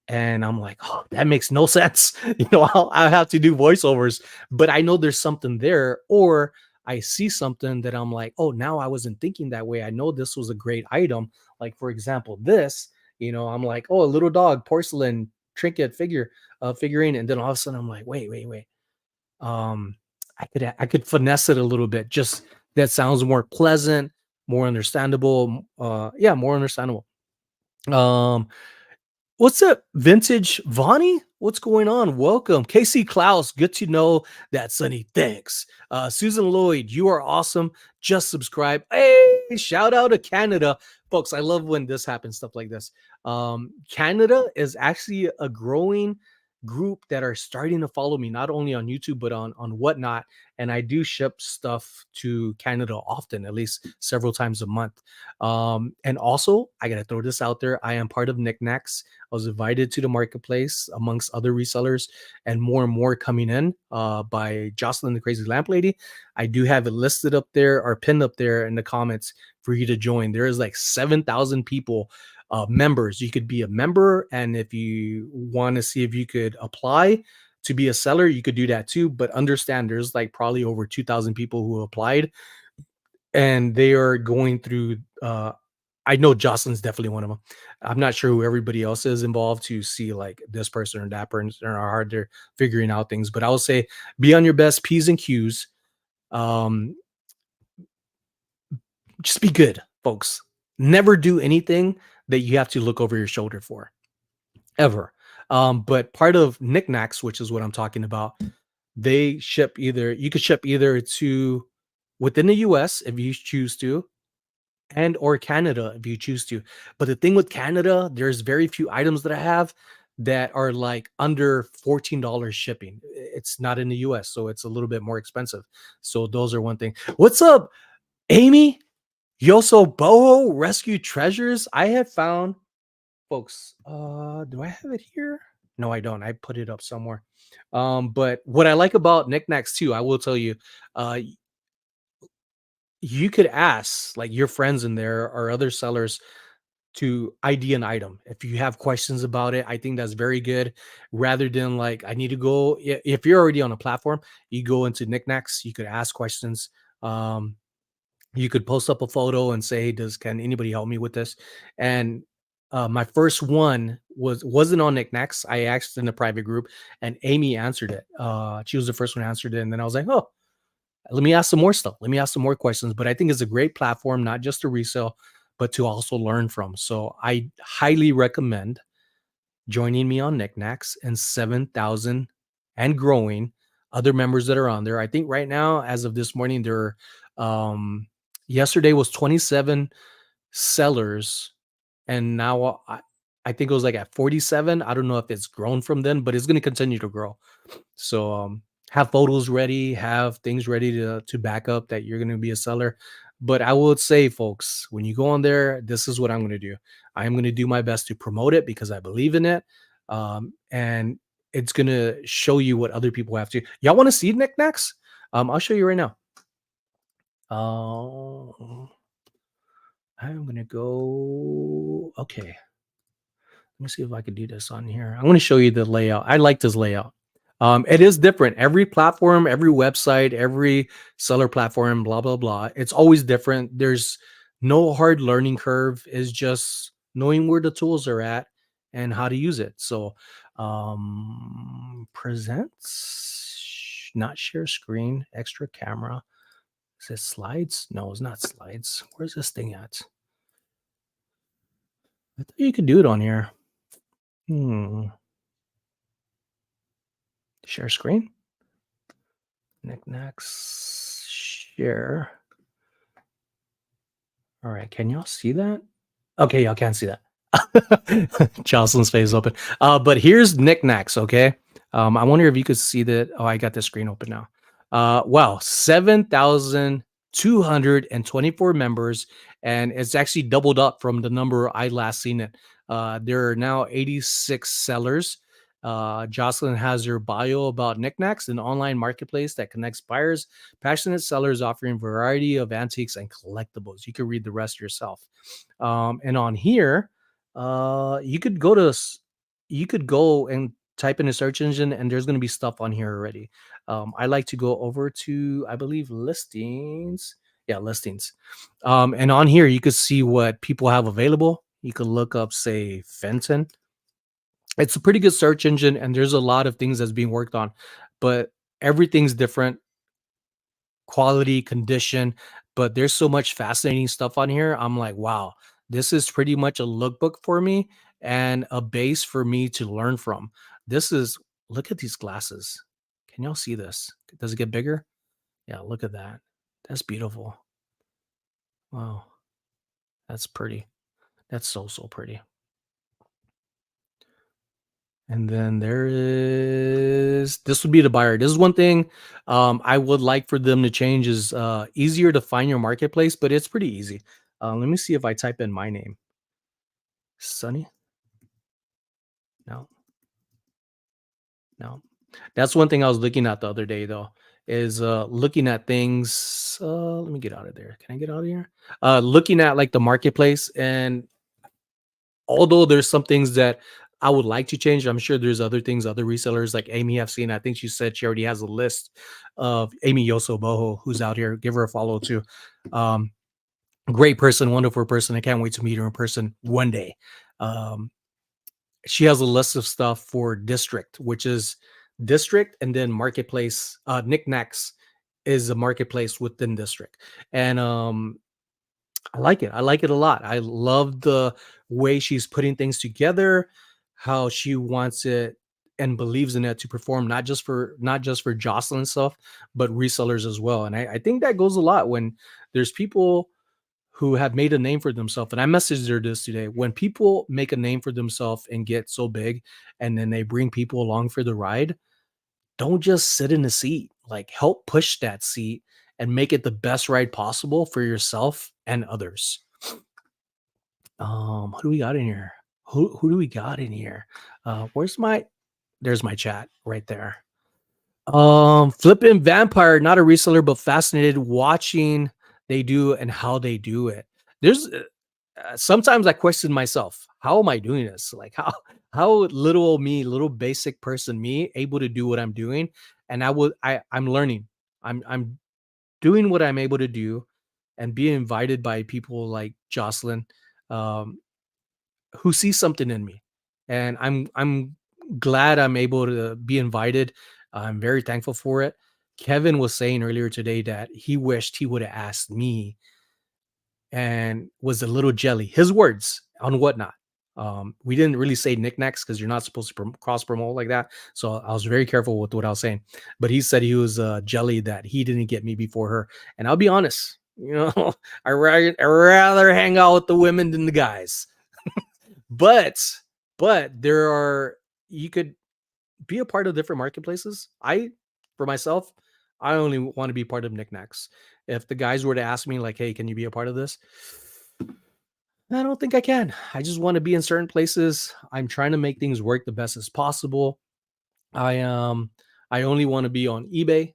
and I'm like, oh, that makes no sense. I'll have to do voiceovers, but I know there's something there, or I see something that I'm like, oh, now I wasn't thinking that way. I know this was a great item. Like, for example, this, I'm like, oh, a little dog, porcelain trinket figurine. And then all of a sudden I'm like, wait. Um, I could finesse it a little bit. Just that sounds more pleasant, more understandable. Yeah, more understandable. Um, What's up, Vintage Vonnie? What's going on? Welcome. Casey Klaus, good to know that, Sonny. Thanks. Susan Lloyd, you are awesome. Just subscribe. Hey, shout out to Canada. Folks, I love when this happens, stuff like this. Canada is actually a growing group that are starting to follow me, not only on YouTube, but on Whatnot. And I do ship stuff to Canada often, at least several times a month. And also, I got to throw this out there. I am part of Niknax. I was invited to the marketplace amongst other resellers, and more coming in by Jocelyn, the crazy lamp lady. I do have it listed up there or pinned up there in the comments for you to join. There is like 7,000 people, members. You could be a member, and if you want to see if you could apply to be a seller, you could do that too. But understand, there's like probably over 2,000 people who applied, and they are going through. I know Jocelyn's definitely one of them. I'm not sure who everybody else is involved to see like this person or that person or how hard they're figuring out things. But I will say, be on your best P's and Q's. Um, just be good, folks. Never do anything that you have to look over your shoulder for, ever. But part of Knickknacks, which is what I'm talking about, they ship either, you could ship either to within the US if you choose to, and or Canada if you choose to. But the thing with Canada, there's very few items that I have that are like under $14 shipping. It's not in the US, so it's a little bit more expensive. So those are one thing. What's up, Amy? Yoso Boho Rescue Treasures. I have found, folks. Do I have it here? No, I don't. I put it up somewhere. But what I like about Knickknacks too, I will tell you, uh, you could ask like your friends in there or other sellers to ID an item. If you have questions about it, I think that's very good. Rather than like, I need to go, if you're already on a platform, you go into Knickknacks, you could ask questions. Um, you could post up a photo and say, can anybody help me with this? And my first one wasn't on Knickknacks. I asked in a private group, and Amy answered it. She was the first one who answered it. And then I was like, oh, let me ask some more stuff. Let me ask some more questions. But I think it's a great platform, not just to resell, but to also learn from. So I highly recommend joining me on Knickknacks and 7,000 and growing other members that are on there. I think right now, as of this morning, there yesterday was 27 sellers, and now I think it was like at 47. I don't know if it's grown from then, but it's going to continue to grow. So have photos ready, have things ready to back up that you're going to be a seller. But I would say, folks, when you go on there, this is what I'm going to do. I am going to do my best to promote it because I believe in it, and it's going to show you what other people have to. Y'all want to see Knickknacks? I'll show you right now. I'm going to go. Okay. Let me see if I can do this on here. I'm going to show you the layout. I like this layout. It is different. Every platform, every website, every seller platform, blah blah blah. It's always different. There's no hard learning curve. It's just knowing where the tools are at and how to use it. So, presents, not share screen, extra camera. Is it slides? No, it's not slides. Where's this thing at? I thought you could do it on here. Share screen. Niknax share. All right, can y'all see that? Okay, y'all can't see that. Jocelyn's face open. But here's Knickknacks, okay? I wonder if you could see that. Oh, I got the screen open now. Wow, 7,224 members, and it's actually doubled up from the number I last seen it. There are now 86 sellers. Jocelyn has her bio about Knickknacks, an online marketplace that connects buyers, passionate sellers offering variety of antiques and collectibles. You can read the rest yourself. And on here, you could you could go and type in a search engine, and there's going to be stuff on here already. I like to go over to, I believe, listings. Yeah, listings. And on here, you could see what people have available. You could look up, say, Fenton. It's a pretty good search engine, and there's a lot of things that's being worked on, but everything's different, quality, condition, but there's so much fascinating stuff on here. I'm like, wow, this is pretty much a lookbook for me and a base for me to learn from. This is, look at these glasses. Can y'all see this? Does it get bigger? Yeah, look at that. That's beautiful. Wow, that's pretty. That's so, so pretty. And then there is, this would be the buyer. This is one thing I would like for them to change is easier to find your marketplace, but it's pretty easy. Let me see if I type in my name. Sunny? No, no. That's one thing I was looking at the other day though, is looking at things. Let me get out of there. Can I get out of here? Looking at like the marketplace, and although there's some things that I would like to change, I'm sure there's other things other resellers like Amy have seen. I think she said she already has a list of Amy Yoso Boho, who's out here. Give her a follow too. Um, Great person, wonderful person. I can't wait to meet her in person one day. Um, she has a list of stuff for district, which is district, and then marketplace. Knickknacks is a marketplace within district, and I like it. I like it a lot. I love the way she's putting things together, how she wants it and believes in it to perform not just for Jocelyn stuff, but resellers as well. And I think that goes a lot when there's people who have made a name for themselves. And I messaged her this today. When people make a name for themselves and get so big, and then they bring people along for the ride, don't just sit in the seat. Like, help push that seat and make it the best ride possible for yourself and others. Who do we got in here? Who do we got in here? Where's my, there's my chat right there. Flippin' Vampire, not a reseller, but fascinated watching they do and how they do it. There's sometimes I question myself. How am I doing this? Like, how little me, little basic person me, able to do what I'm doing? And I'm learning. I'm doing what I'm able to do, and being invited by people like Jocelyn, um, who see something in me, and I'm glad I'm able to be invited. I'm very thankful for it. Kevin was saying earlier today that he wished he would have asked me and was a little jelly. His words on whatnot. We didn't really say knickknacks because you're not supposed to cross promote like that. So I was very careful with what I was saying. But he said he was jelly that he didn't get me before her. And I'll be honest, I rather hang out with the women than the guys. But there are, you could be a part of different marketplaces. For myself, I only want to be part of Knickknacks. If the guys were to ask me like, "Hey, can you be a part of this?" I don't think I can. I just want to be in certain places. I'm trying to make things work the best as possible. I only want to be on eBay,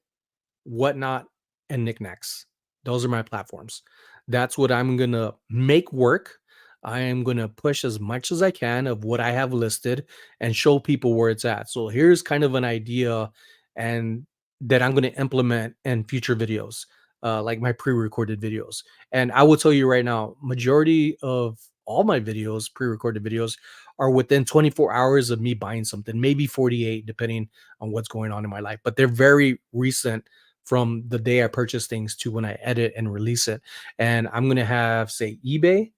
Whatnot, and Knickknacks. Those are my platforms. That's what I'm gonna make work. I am going to push as much as I can of what I have listed and show people where it's at. So here's kind of an idea and that I'm going to implement in future videos, like my pre-recorded videos. And I will tell you right now, majority of all my videos, pre-recorded videos, are within 24 hours of me buying something, maybe 48, depending on what's going on in my life. But they're very recent from the day I purchase things to when I edit and release it. And I'm going to have, say, eBay,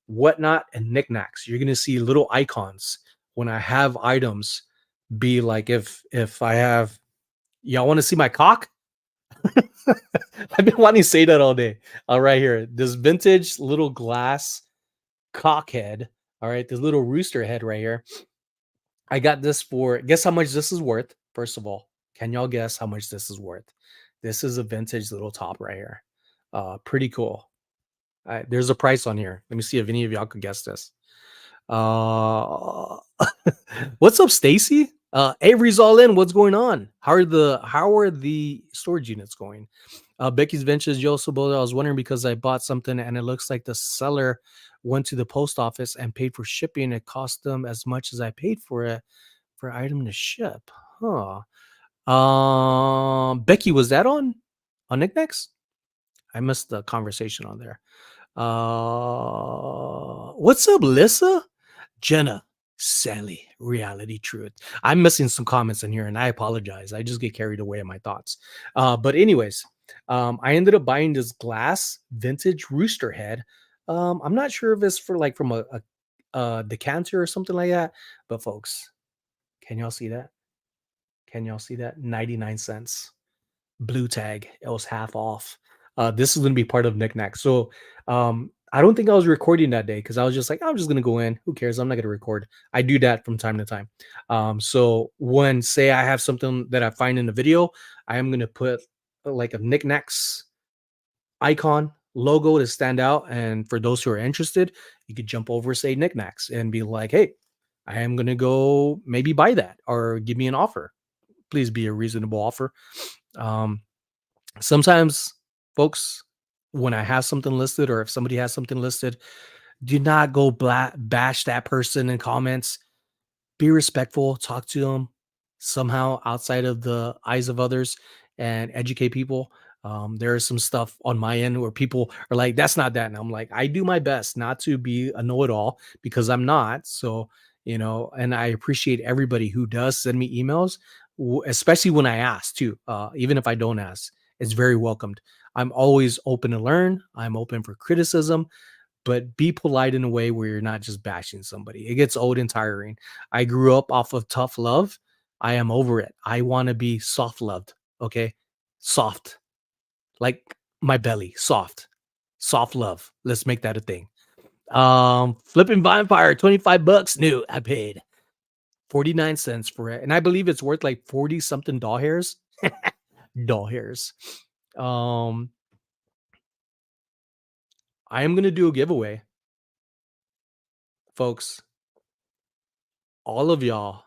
Whatnot, and Niknax. You're gonna see little icons when I have items be like if I have, y'all want to see my cock? I've been wanting to say that all day. Right here, this vintage little glass cock head. All right, this little rooster head right here. I got this for, guess how much this is worth. First of all, can y'all guess how much this is worth? This is a vintage little top right here. Pretty cool. There's a price on here. Let me see if any of y'all could guess this. Uh, what's up, Stacy? Avery's all in. What's going on? How are the storage units going? Becky's Ventures, Joseph Boulder. I was wondering because I bought something and it looks like the seller went to the post office and paid for shipping. It cost them as much as I paid for it for item to ship. Huh. Becky, was that on Nicknax? I missed the conversation on there. What's up, Lissa? Jenna, Sally, Reality Truth. I'm missing some comments in here, and I apologize. I just get carried away in my thoughts. But anyways, I ended up buying this glass vintage rooster head. I'm not sure if it's for like from a decanter or something like that. But folks, can y'all see that? Can y'all see that? 99 cents. Blue tag. It was half off. This is gonna be part of Knicknack. So I don't think I was recording that day because I was just like, I'm just gonna go in. Who cares? I'm not gonna record. I do that from time to time. So when say I have something that I find in the video, I am gonna put like a Knickknacks icon logo to stand out. And for those who are interested, you could jump over, say Knickknacks, and be like, hey, I am gonna go maybe buy that or give me an offer. Please be a reasonable offer. Um, Sometimes, folks, when I have something listed or if somebody has something listed, do not go bash that person in comments. Be respectful, talk to them somehow outside of the eyes of others and educate people. There is some stuff on my end where people are like, that's not that. And I'm like, I do my best not to be a know it all because I'm not. So, and I appreciate everybody who does send me emails, especially when I ask too. Even if I don't ask, it's very welcomed. I'm always open to learn, I'm open for criticism, but be polite in a way where you're not just bashing somebody. It gets old and tiring. I grew up off of tough love. I am over it. I want to be soft loved. Okay. Soft, like my belly, soft love. Let's make that a thing. Flipping Vampire, 25 bucks new. I paid 49 cents for it. And I believe it's worth like 40 something doll hairs. Doll hairs. Um, I am going to do a giveaway, folks. All of y'all,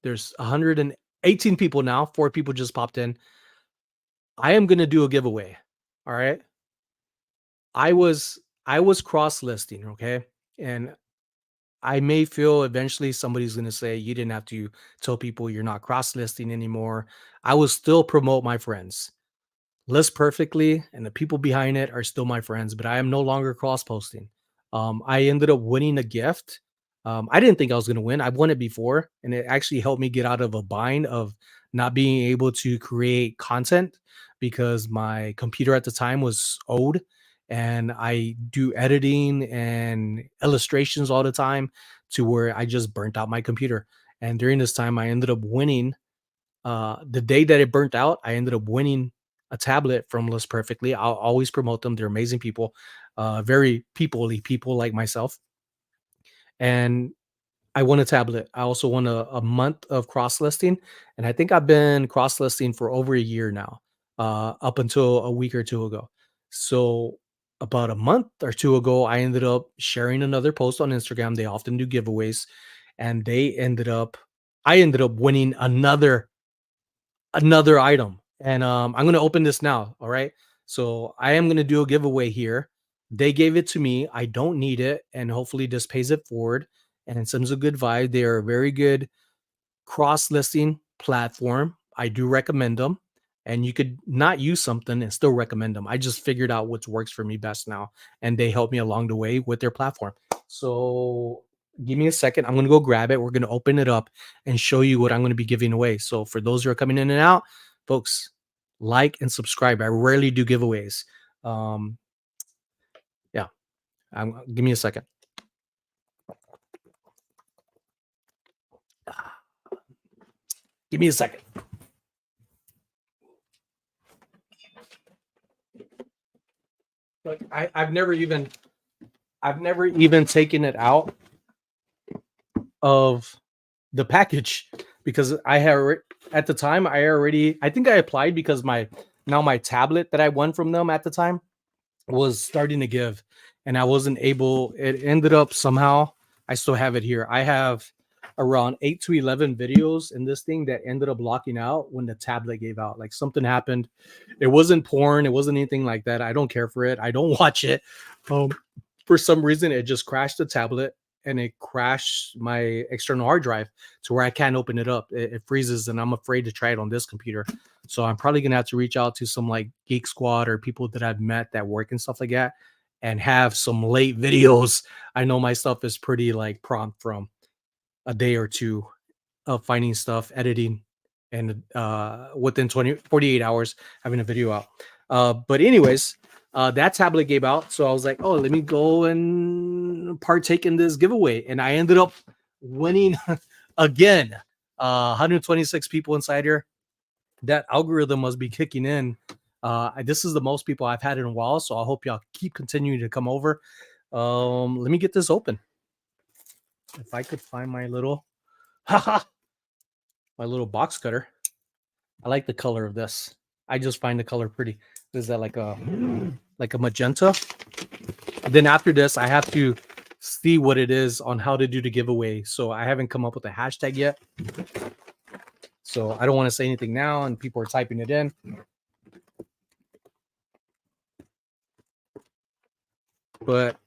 there's 118 people now. 4 people just popped in. I am gonna do a giveaway. All right. I was cross listing, okay? And I may feel eventually somebody's gonna say you didn't have to tell people you're not cross listing anymore. I will still promote my friends. List perfectly, and the people behind it are still my friends, but I am no longer cross posting. I ended up winning a gift. I didn't think I was going to win. I've won it before, and it actually helped me get out of a bind of not being able to create content because my computer at the time was old and I do editing and illustrations all the time to where I just burnt out my computer. And during this time, I ended up winning the day that it burnt out, I ended up winning a tablet from List Perfectly. I'll always promote them. They're amazing people, very peoply people like myself. And I won a tablet. I also won a month of cross listing. And I think I've been cross listing for over a year now, up until a week or two ago. So about a month or two ago, I ended up sharing another post on Instagram. They often do giveaways. And I ended up winning another item. And I'm gonna open this now. All right. So I am gonna do a giveaway here. They gave it to me. I don't need it, and hopefully this pays it forward and sends a good vibe. They are a very good cross-listing platform. I do recommend them, and you could not use something and still recommend them. I just figured out what works for me best now, and they help me along the way with their platform. So give me a second. I'm gonna go grab it. We're gonna open it up and show you what I'm gonna be giving away. So for those who are coming in and out, folks, like and subscribe. I rarely do giveaways. Um, yeah, give me a second. Give me a second. Like I've never even taken it out of the package because I had at the time I think I applied because my tablet that I won from them at the time was starting to give, and I wasn't able. It ended up somehow. I still have it here. I have around 8 to 11 videos in this thing that ended up locking out when the tablet gave out. Like something happened. It wasn't porn. It wasn't anything like that. I don't care for it. I don't watch it. For some reason, it just crashed the tablet and it crashed my external hard drive to where I can't open it up. It freezes, and I'm afraid to try it on this computer. So I'm probably gonna have to reach out to some like Geek Squad or people that I've met that work and stuff like that, and have some late videos. I know my stuff is pretty like prompt from a day or two of finding stuff, editing, and within 48 hours having a video out. But anyways, that tablet gave out. So I was like, oh, let me go and partake in this giveaway. And I ended up winning again. 126 people inside here. That algorithm must be kicking in. This is the most people I've had in a while. So I hope y'all keep continuing to come over. Let me get this open. If I could find my little my little box cutter. I like the color of this. I just find the color pretty. Is that like a magenta? And then after this, I have to see what it is on how to do the giveaway. So I haven't come up with a hashtag yet. So I don't want to say anything now, and people are typing it in. But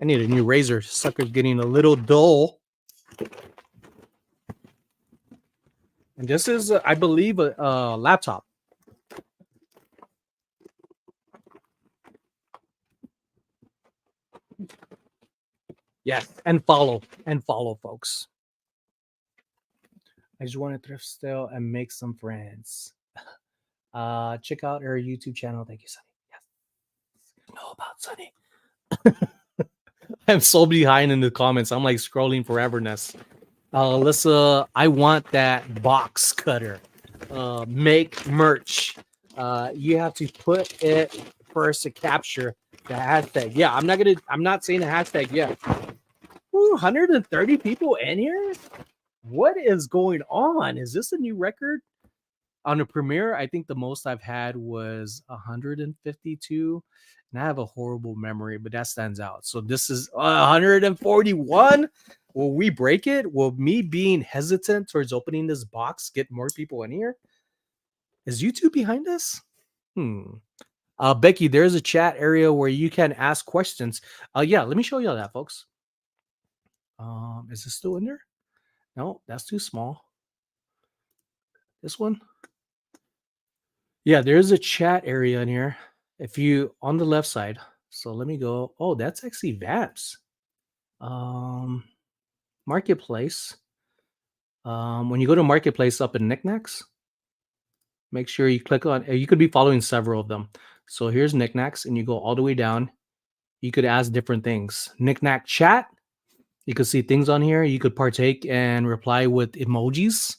I need a new razor. Sucker's getting a little dull. And this is, I believe, a laptop. Yes, and follow, folks. I just want to thrift still and make some friends. Check out our YouTube channel. Thank you, Sonny. Yes. You know about Sonny. I'm so behind in the comments. I'm like scrolling foreverness. Alyssa, I want that box cutter. Make merch. You have to put it first to capture the hashtag. Yeah, I'm not saying the hashtag yet. Ooh, 130 people in here. What is going on? Is this a new record? On a premiere, I think the most I've had was 152, and I have a horrible memory, but that stands out. So this is 141. Will we break it? Will me being hesitant towards opening this box get more people in here? Is YouTube behind this? Becky, there's a chat area where you can ask questions. Yeah, let me show you that, folks. Is this still in there? No, that's too small. This one? Yeah, there's a chat area in here. If you on the left side, so let me go. Oh, that's actually Vamps. Marketplace. When you go to Marketplace up in Knicknax, make sure you click on. You could be following several of them. So here's Knicknax, and you go all the way down. You could ask different things. Knicknack chat. You could see things on here. You could partake and reply with emojis.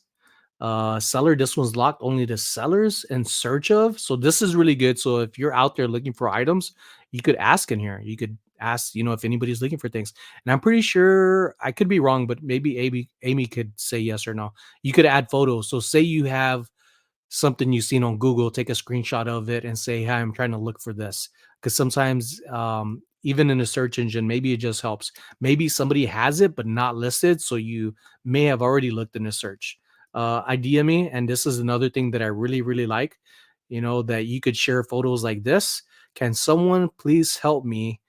Seller, this one's locked only to sellers in search of. So this is really good. So if you're out there looking for items, you could ask in here. You could ask, if anybody's looking for things. And I'm pretty sure, I could be wrong, but maybe Amy could say yes or no. You could add photos. So say you have something you've seen on Google, take a screenshot of it and say, hey, I'm trying to look for this. Because sometimes even in a search engine, maybe it just helps. Maybe somebody has it but not listed, so you may have already looked in a search. idea me. And this is another thing that I really, really like, that you could share photos like this. Can someone please help me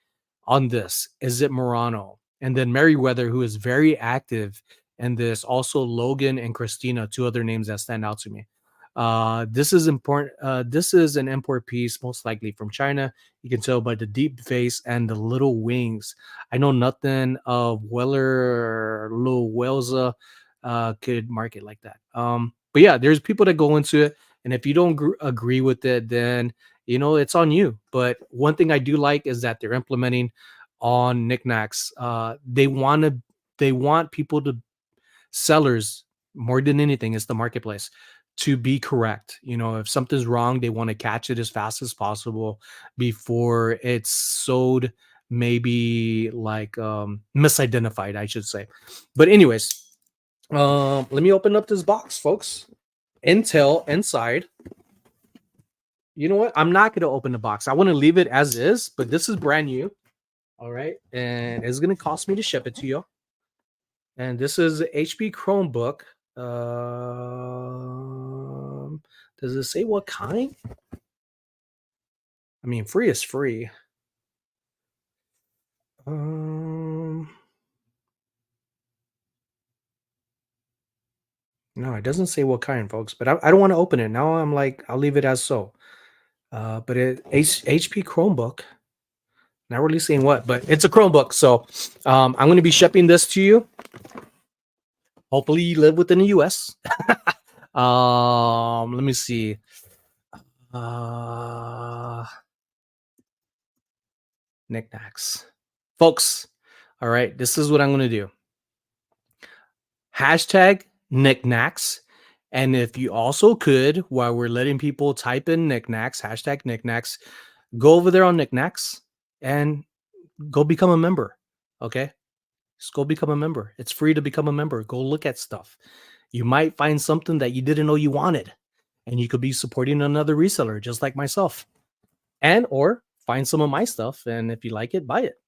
on this? Is it Murano? And then Meriwether, who is very active in this. Also, Logan and Christina, two other names that stand out to me. This is important. This is an import piece, most likely from China. You can tell by the deep face and the little wings. I know nothing of Weller Lil Welza could market like that. But yeah, there's people that go into it, and if you don't agree with it, then it's on you. But one thing I do like is that they're implementing on Niknax. They want people to sellers more than anything is the marketplace to be correct. If something's wrong, they want to catch it as fast as possible before it's sold, maybe like misidentified, I should say. But anyways, let me open up this box, folks. Intel inside. You know what? I'm not going to open the box. I want to leave it as is, but this is brand new. All right. And it's going to cost me to ship it to you. And this is HP Chromebook. Does it say what kind? I mean, free is free. No, it doesn't say what kind, folks. But I don't want to open it now. I'm like, I'll leave it as so. But HP Chromebook. Not really saying what, but it's a Chromebook. So I'm going to be shipping this to you. Hopefully, you live within the US. Let me see. Knickknacks. Folks, all right, this is what I'm going to do. Hashtag Knickknacks. And if you also could, while we're letting people type in Knickknacks, hashtag Knickknacks, go over there on Knickknacks and go become a member. Okay? Just go become a member. It's free to become a member. Go look at stuff. You might find something that you didn't know you wanted, and you could be supporting another reseller just like myself. And or find some of my stuff, and if you like it, buy it.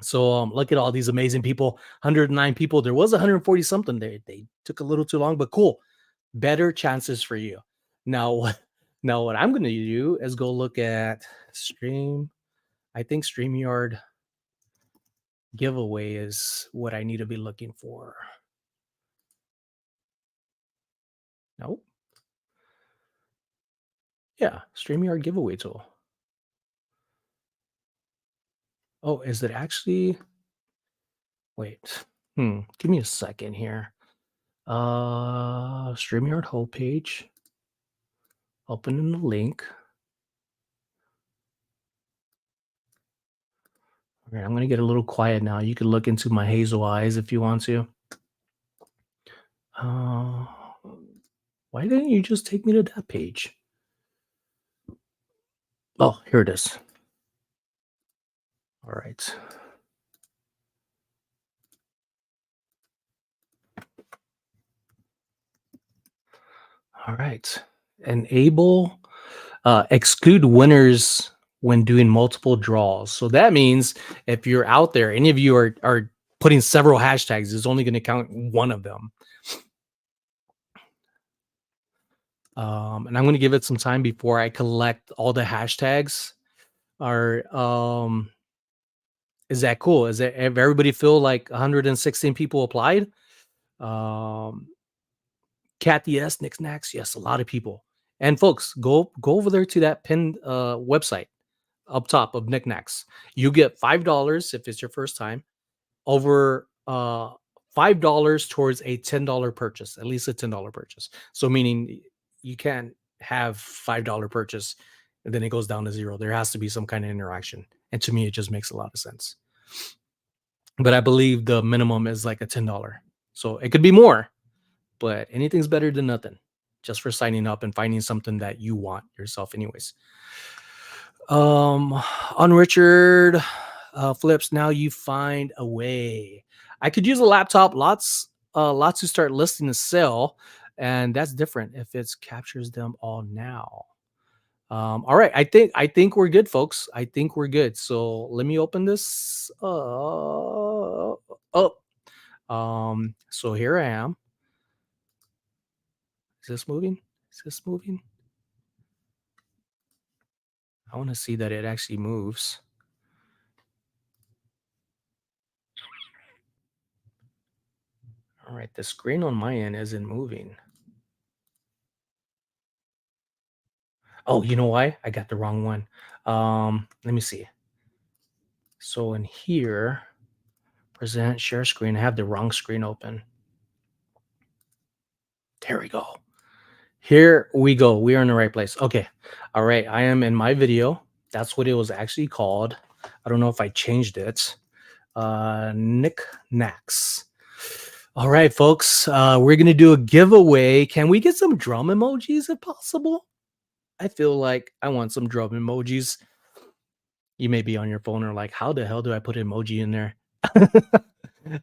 So look at all these amazing people. 109 people. There was 140 something. They took a little too long, but cool. Better chances for you. Now, what I'm going to do is go look at Stream. I think StreamYard giveaway is what I need to be looking for. Nope. Yeah, StreamYard giveaway tool. Oh, is it actually? Wait. Give me a second here. StreamYard homepage. Opening the link. All right, I'm gonna get a little quiet now. You can look into my hazel eyes if you want to. Why didn't you just take me to that page? Oh, here it is. All right. All right. Enable exclude winners when doing multiple draws. So that means if you're out there, any of you are putting several hashtags, it's only going to count one of them. And I'm going to give it some time before I collect all the hashtags. Is that cool? Is that if everybody feel like 116 people applied? Kathy S, Knickknacks, yes, a lot of people. And folks, go over there to that pinned website up top of Knickknacks. You get $5 if it's your first time, over $5 towards a $10 purchase, at least a $10 purchase. So meaning you can't have $5 purchase and then it goes down to zero. There has to be some kind of interaction. And to me, it just makes a lot of sense. But I believe the minimum is like a $10. So it could be more, but anything's better than nothing just for signing up and finding something that you want yourself anyways. On Richard Flips, now you find a way. I could use a laptop, lots to start listing to sell, and that's different if it captures them all now. All right, I think we're good, folks. I think we're good. So let me open this up. So here I am. Is this moving? Is this moving? I want to see that it actually moves. All right, the screen on my end isn't moving. Oh, you know why? I got the wrong one. Let me see. So in here, present share screen, I have the wrong screen open. There we go. Here we go. We are in the right place. Okay. All right. I am in my video. That's what it was actually called. I don't know if I changed it. Niknax. All right, folks. We're gonna do a giveaway. Can we get some drum emojis if possible? I feel like I want some drum emojis. You may be on your phone or like, how the hell do I put emoji in there?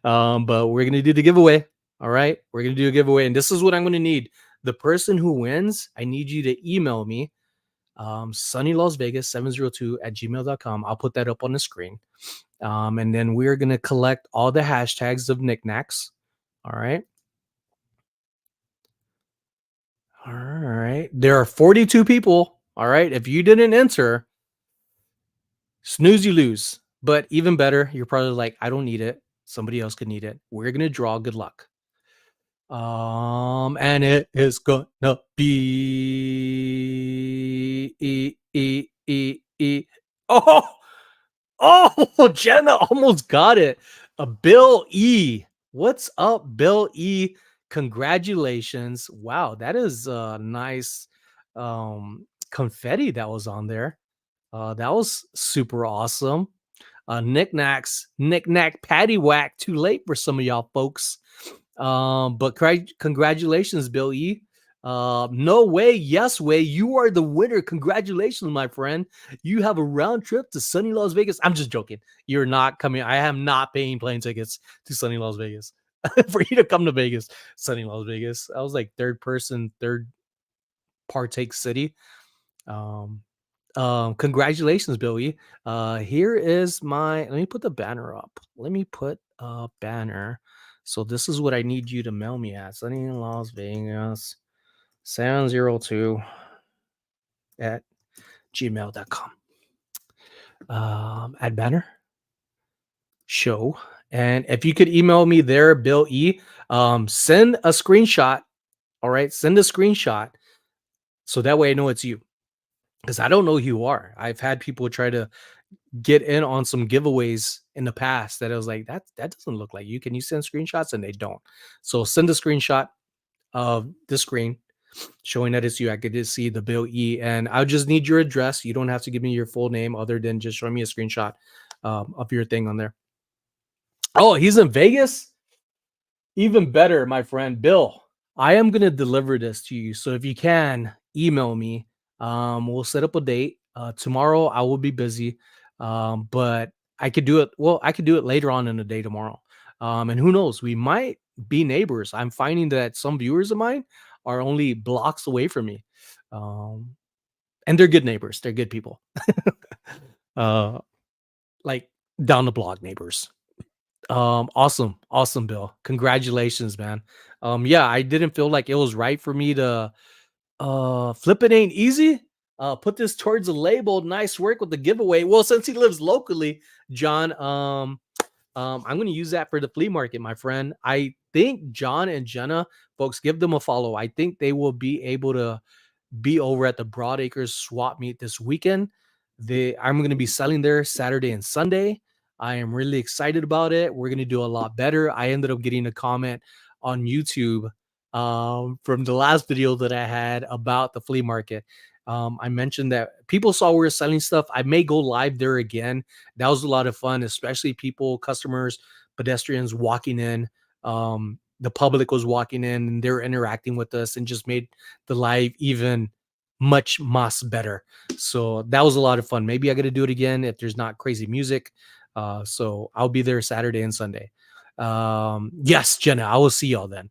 But we're gonna do the giveaway. All right, we're gonna do a giveaway, and this is what I'm gonna need. The person who wins, I need you to email me, SonnyLasVegas702 @gmail.com. I'll put that up on the screen. And then we're gonna collect all the hashtags of knickknacks. All right. All right. There are 42 people. All right. If you didn't enter, snooze, you lose. But even better, you're probably like, I don't need it. Somebody else could need it. We're gonna draw. Good luck. And it is gonna be oh, oh, Jenna almost got it. A Bill E. What's up, Bill E? Congratulations. Wow, that is nice confetti that was on there. That was super awesome. Knickknacks, knickknack, patty whack. Too late for some of y'all folks. But congratulations, Bill E. No way, yes way. You are the winner. Congratulations, my friend. You have a round trip to sunny Las Vegas. I'm just joking. You're not coming. I am not paying plane tickets to sunny Las Vegas for you to come to Vegas, sunny Las Vegas. I was like third person, third partake city. Um, Congratulations, Billy. Here is my, let me put the banner up. Let me put a banner. So this is what I need you to mail me at. Sunny Las Vegas 702 at gmail.com. Add banner, show. And if you could email me there, Bill E, send a screenshot. All right. Send a screenshot. So that way I know it's you. Because I don't know who you are. I've had people try to get in on some giveaways in the past that I was like, that doesn't look like you. Can you send screenshots? And they don't. So send a screenshot of the screen showing that it's you. I could just see the Bill E. And I just need your address. You don't have to give me your full name other than just showing me a screenshot of your thing on there. Oh, he's in Vegas? Even better, my friend. Bill, I am going to deliver this to you. So if you can, email me. We'll set up a date. Tomorrow I will be busy. But I could do it. Well, I could do it later on in the day tomorrow. And who knows? We might be neighbors. I'm finding that some viewers of mine are only blocks away from me. And they're good neighbors. They're good people. uh, like down the block neighbors. Awesome, Bill. Congratulations, man. Yeah, I didn't feel like it was right for me to flip it ain't easy. Put this towards a label. Nice work with the giveaway. Well, since he lives locally, John, I'm gonna use that for the flea market, my friend. I think John and Jenna, folks, give them a follow. I think they will be able to be over at the Broadacres swap meet this weekend. I'm going to be selling there Saturday and Sunday. I am really excited about it. We're going to do a lot better. I ended up getting a comment on YouTube from the last video that I had about the flea market. I mentioned that people saw we were selling stuff. I may go live there again. That was a lot of fun, especially people, customers, pedestrians walking in. The public was walking in and they're interacting with us and just made the live even much better. So that was a lot of fun. Maybe I got to do it again if there's not crazy music. So I'll be there Saturday and Sunday. Yes, Jenna, I will see y'all then.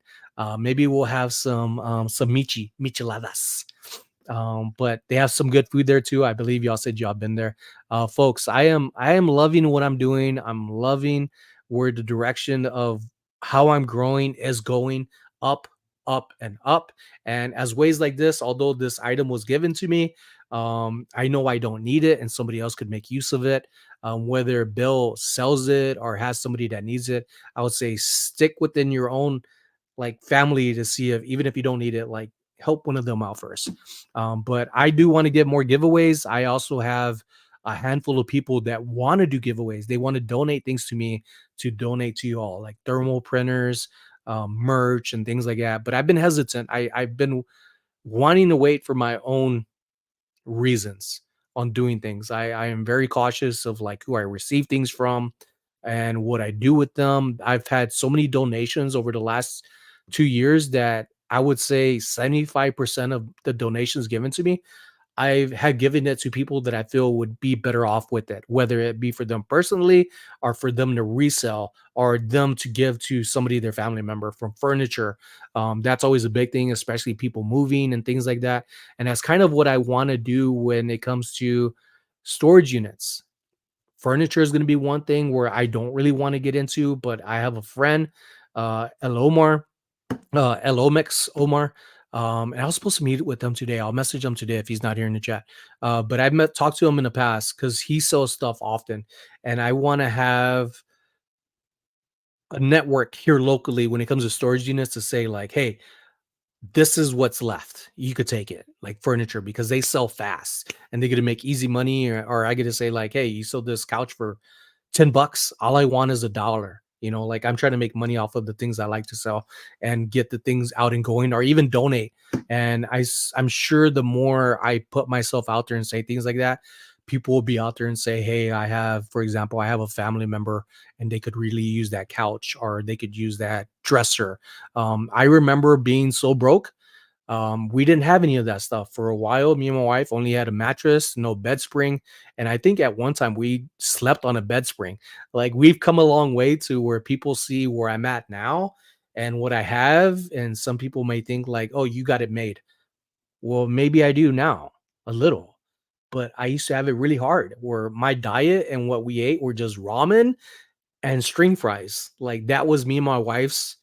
Maybe we'll have some micheladas. But they have some good food there too. I believe y'all said y'all been there. Folks, I am loving what I'm doing. I'm loving where the direction of how I'm growing is going up, up and up. And as ways like this, although this item was given to me, I know I don't need it and somebody else could make use of it. Whether Bill sells it or has somebody that needs it, I would say stick within your own like family to see if, even if you don't need it, like help one of them out first. But I do want to get more giveaways. I also have a handful of people that want to do giveaways. They want to donate things to me to donate to you all, like thermal printers, merch, and things like that. But I've been hesitant. I've been wanting to wait for my own reasons on doing things. I am very cautious of like who I receive things from and what I do with them. I've had so many donations over the last 2 years that I would say 75% of the donations given to me I've had given it to people that I feel would be better off with it, whether it be for them personally or for them to resell or them to give to somebody, their family member, from furniture. That's always a big thing, especially people moving and things like that. And that's kind of what I want to do when it comes to storage units. Furniture is going to be one thing where I don't really want to get into, but I have a friend, Elomar, Elomix Omar. And I was supposed to meet with them today. I'll message him today if he's not here in the chat. But I've talked to him in the past because he sells stuff often, and I want to have a network here locally when it comes to storage units to say like, hey, this is what's left. You could take it, like furniture, because they sell fast and they get to make easy money. Or I get to say like, hey, you sold this couch for $10. All I want is $1. Like I'm trying to make money off of the things I like to sell and get the things out and going or even donate. And I'm sure the more I put myself out there and say things like that, people will be out there and say, hey, for example, I have a family member and they could really use that couch or they could use that dresser. I remember being so broke, we didn't have any of that stuff for a while. Me and my wife only had a mattress, no bed spring. And I think at one time we slept on a bed spring. Like we've come a long way to where people see where I'm at now and what I have. And some people may think like, oh, you got it made. Well, maybe I do now a little, but I used to have it really hard where my diet and what we ate were just ramen and string fries. Like that was me and my wife's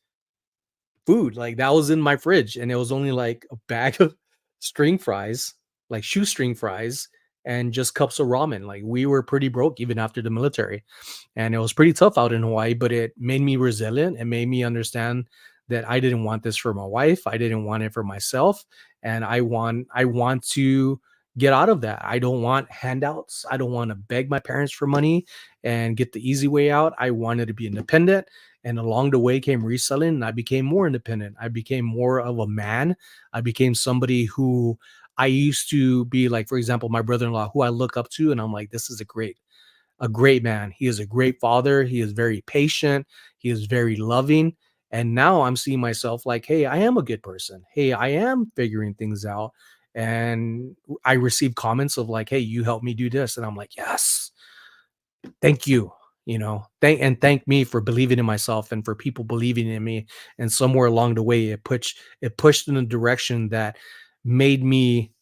food. Like that was in my fridge, and it was only like a bag of string fries, like shoestring fries, and just cups of ramen. Like we were pretty broke even after the military, and it was pretty tough out in Hawaii. But it made me resilient. It made me understand that I didn't want this for my wife. I didn't want it for myself, and I want to get out of that. I don't want handouts. I don't want to beg my parents for money and get the easy way out. I wanted to be independent. And along the way came reselling, and I became more independent. I became more of a man. I became somebody who I used to be like, for example, my brother-in-law, who I look up to, and I'm like, this is a great man. He is a great father. He is very patient. He is very loving. And now I'm seeing myself like, hey, I am a good person. Hey, I am figuring things out. And I receive comments of like, hey, you helped me do this. And I'm like, yes, thank you. Thank me for believing in myself and for people believing in me. And somewhere along the way, it pushed in a direction that made me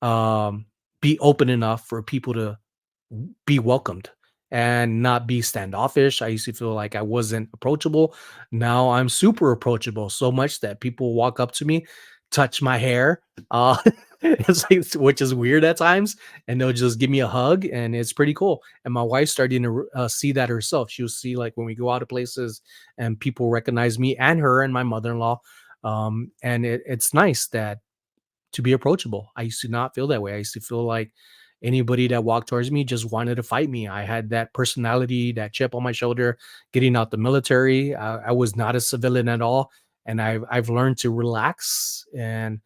um be open enough for people to be welcomed and not be standoffish. I used to feel like I wasn't approachable. Now I'm super approachable, so much that people walk up to me, touch my hair, it's like, which is weird at times, and they'll just give me a hug, and it's pretty cool. And my wife's starting to see that herself. She'll see like when we go out of places and people recognize me and her and my mother-in-law. And it's nice that to be approachable. I used to not feel that way. I used to feel like anybody that walked towards me just wanted to fight me. I had that personality, that chip on my shoulder, getting out the military. I was not a civilian at all, and I've learned to relax and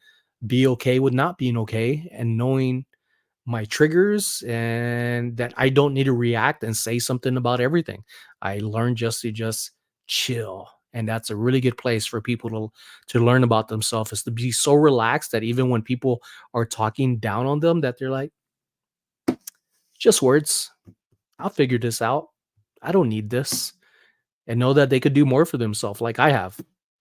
be okay with not being okay, and knowing my triggers and that I don't need to react and say something about everything. I learned just chill. And that's a really good place for people to learn about themselves, is to be so relaxed that even when people are talking down on them, that they're like, just words. I'll figure this out. I don't need this. And know that they could do more for themselves like I have.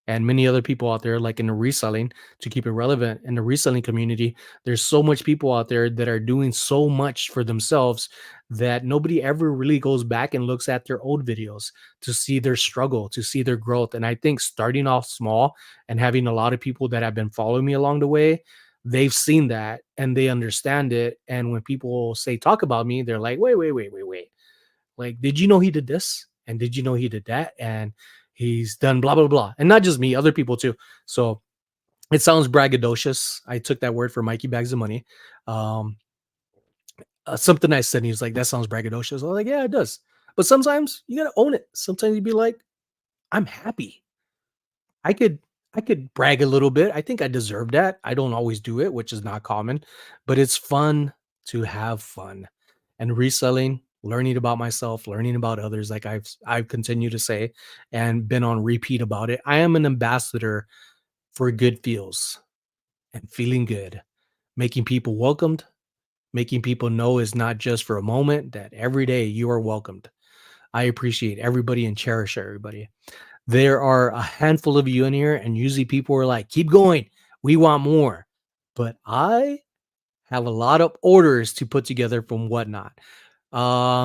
and many other people out there, like in the reselling, to keep it relevant in the reselling community. There's so much people out there that are doing so much for themselves that nobody ever really goes back and looks at their old videos to see their struggle, to see their growth. And I think starting off small and having a lot of people that have been following me along the way, they've seen that and they understand it. And when people say talk about me, they're like, wait. Like, did you know he did this? And did you know he did that? And he's done blah blah blah. And not just me, other people too. So it sounds braggadocious. I took that word for Mikey Bags of Money. Um, Something I said, and he was like, "That sounds braggadocious." I was like, "Yeah, it does." But sometimes you gotta own it. Sometimes you'd be like, "I'm happy. I could I could brag a little bit. I think I deserve that." I don't always do it, which is not common, but it's fun to have fun. And reselling, learning about myself, learning about others, like I've continued to say and been on repeat about it. I am an ambassador for good feels and feeling good, making people welcomed, making people know is not just for a moment, that every day you are welcomed. I appreciate everybody and cherish everybody. There are a handful of you in here, and usually people are like, keep going. We want more. But I have a lot of orders to put together from Whatnot.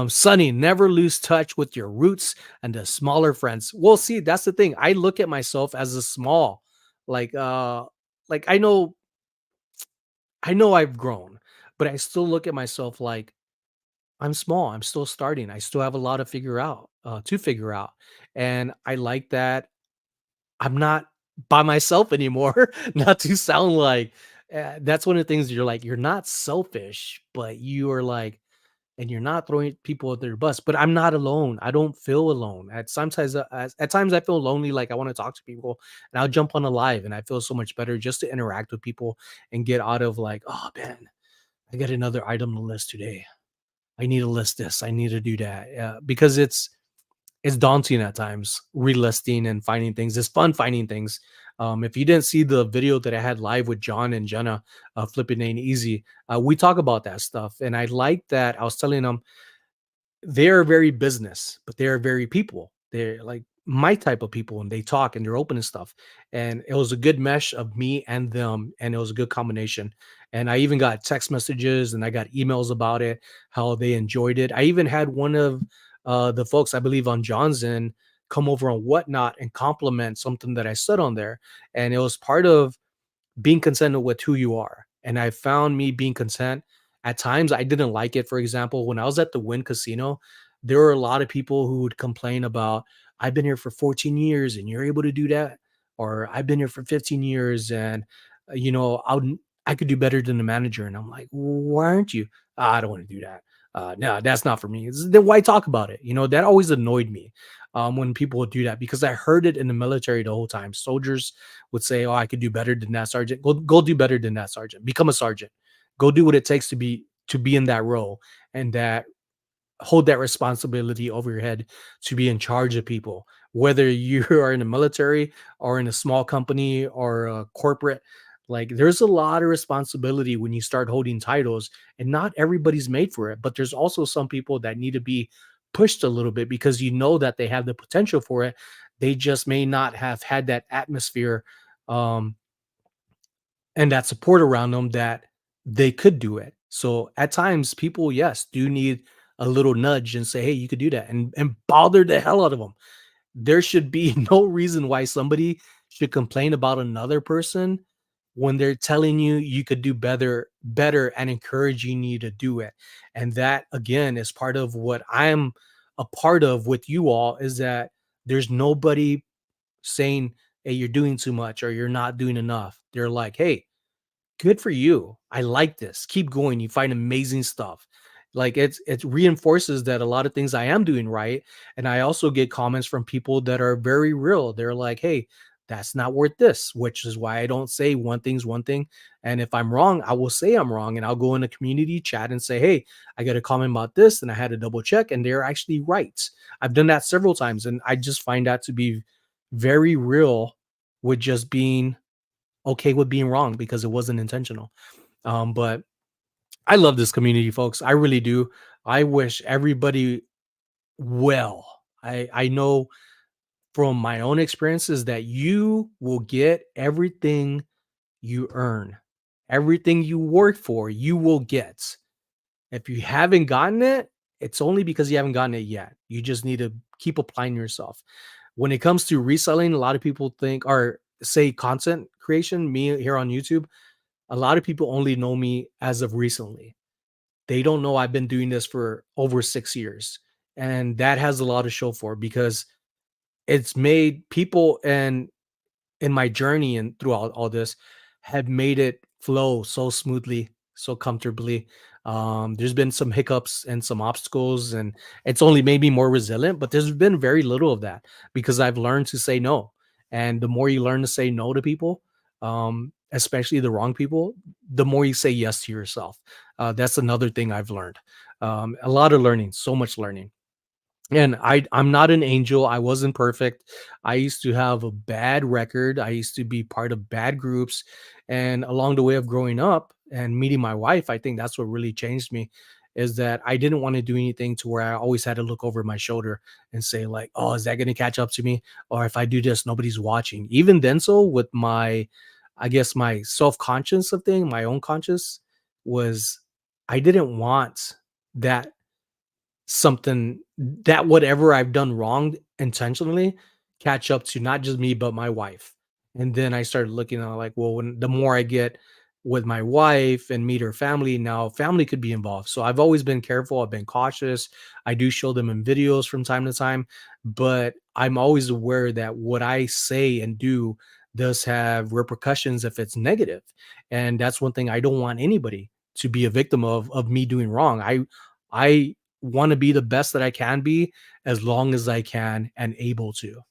Sonny, never lose touch with your roots and the smaller friends. Well, see, that's the thing. I look at myself as a small, like, like I know I've grown, but I still look at myself like I'm small. I'm still starting. I still have a lot to figure out. And I like that I'm not by myself anymore. Not to sound like that's one of the things you're like, you're not selfish, but you are like, and you're not throwing people at their bus. But I'm not alone. I don't feel alone. At times I feel lonely, like I want to talk to people, and I'll jump on a live, and I feel so much better just to interact with people and get out of like, oh man, I got another item to list today. I need to list this. I need to do that. Because it's daunting at times relisting and finding things. It's fun finding things. If you didn't see the video that I had live with John and Jenna, flipping ain't easy. We talk about that stuff, and I like that. I was telling them they're very business, but they're very people. They're like my type of people, and they talk and they're open and stuff. And it was a good mesh of me and them, and it was a good combination. And I even got text messages and I got emails about it, how they enjoyed it. I even had one of the folks, I believe, on John's end come over on Whatnot and compliment something that I said on there. And it was part of being consented with who you are. And I found me being content. At times, I didn't like it. For example, when I was at the Wynn Casino, there were a lot of people who would complain about, I've been here for 14 years and you're able to do that. Or I've been here for 15 years and, I could do better than the manager. And I'm like, why aren't you? I don't want to do that. No, that's not for me. Then why talk about it? That always annoyed me when people would do that because I heard it in the military the whole time. Soldiers would say, "Oh, I could do better than that, sergeant. Go do better than that, sergeant. Become a sergeant. Go do what it takes to be in that role and that hold that responsibility over your head to be in charge of people, whether you are in the military or in a small company or a corporate. Like there's a lot of responsibility when you start holding titles, and not everybody's made for it. But there's also some people that need to be pushed a little bit because you know that they have the potential for it. They just may not have had that atmosphere um, and that support around them that they could do it. So at times, people, yes, do need a little nudge and say, "Hey, you could do that," and bother the hell out of them. There should be no reason why somebody should complain about another person when they're telling you you could do better, and encouraging you to do it. And that again is part of what I'm a part of with you all is that there's nobody saying, "Hey, you're doing too much or you're not doing enough." They're like, "Hey, good for you. I like this. Keep going. You find amazing stuff." Like it reinforces that a lot of things I am doing right. And I also get comments from people that are very real. They're like, "Hey, that's not worth this," which is why I don't say one thing's one thing. And if I'm wrong, I will say I'm wrong. And I'll go in a community chat and say, "Hey, I got a comment about this and I had to double check and they're actually right." I've done that several times. And I just find that to be very real with just being okay with being wrong because it wasn't intentional. But I love this community, folks. I really do. I wish everybody well. I know from my own experience is that you will get everything you earn. Everything you work for, you will get. If you haven't gotten it, it's only because you haven't gotten it yet. You just need to keep applying yourself. When it comes to reselling, a lot of people think or say content creation, me here on YouTube, a lot of people only know me as of recently. They don't know I've been doing this for over 6 years. And that has a lot to show for because it's made people and in my journey and throughout all this have made it flow so smoothly, so comfortably. There's been some hiccups and some obstacles, and it's only made me more resilient, but there's been very little of that because I've learned to say no. And the more you learn to say no to people, especially the wrong people, the more you say yes to yourself. That's another thing I've learned. A lot of learning, so much learning. And I'm not an angel. I wasn't perfect. I used to have a bad record. I used to be part of bad groups. And along the way of growing up and meeting my wife, I think that's what really changed me is that I didn't want to do anything to where I always had to look over my shoulder and say like, "Oh, is that going to catch up to me? Or if I do this, nobody's watching." Even then so with my I guess my self-conscious of thing, my own conscious was I didn't want that something that whatever I've done wrong intentionally catch up to not just me but my wife. And then I started looking at like, well, when the more I get with my wife and meet her family, now family could be involved. So I've always been careful. I've been cautious. I do show them in videos from time to time, but I'm always aware that what I say and do does have repercussions if it's negative. And that's one thing I don't want anybody to be a victim of me doing wrong. I want to be the best that I can be as long as I can and able to.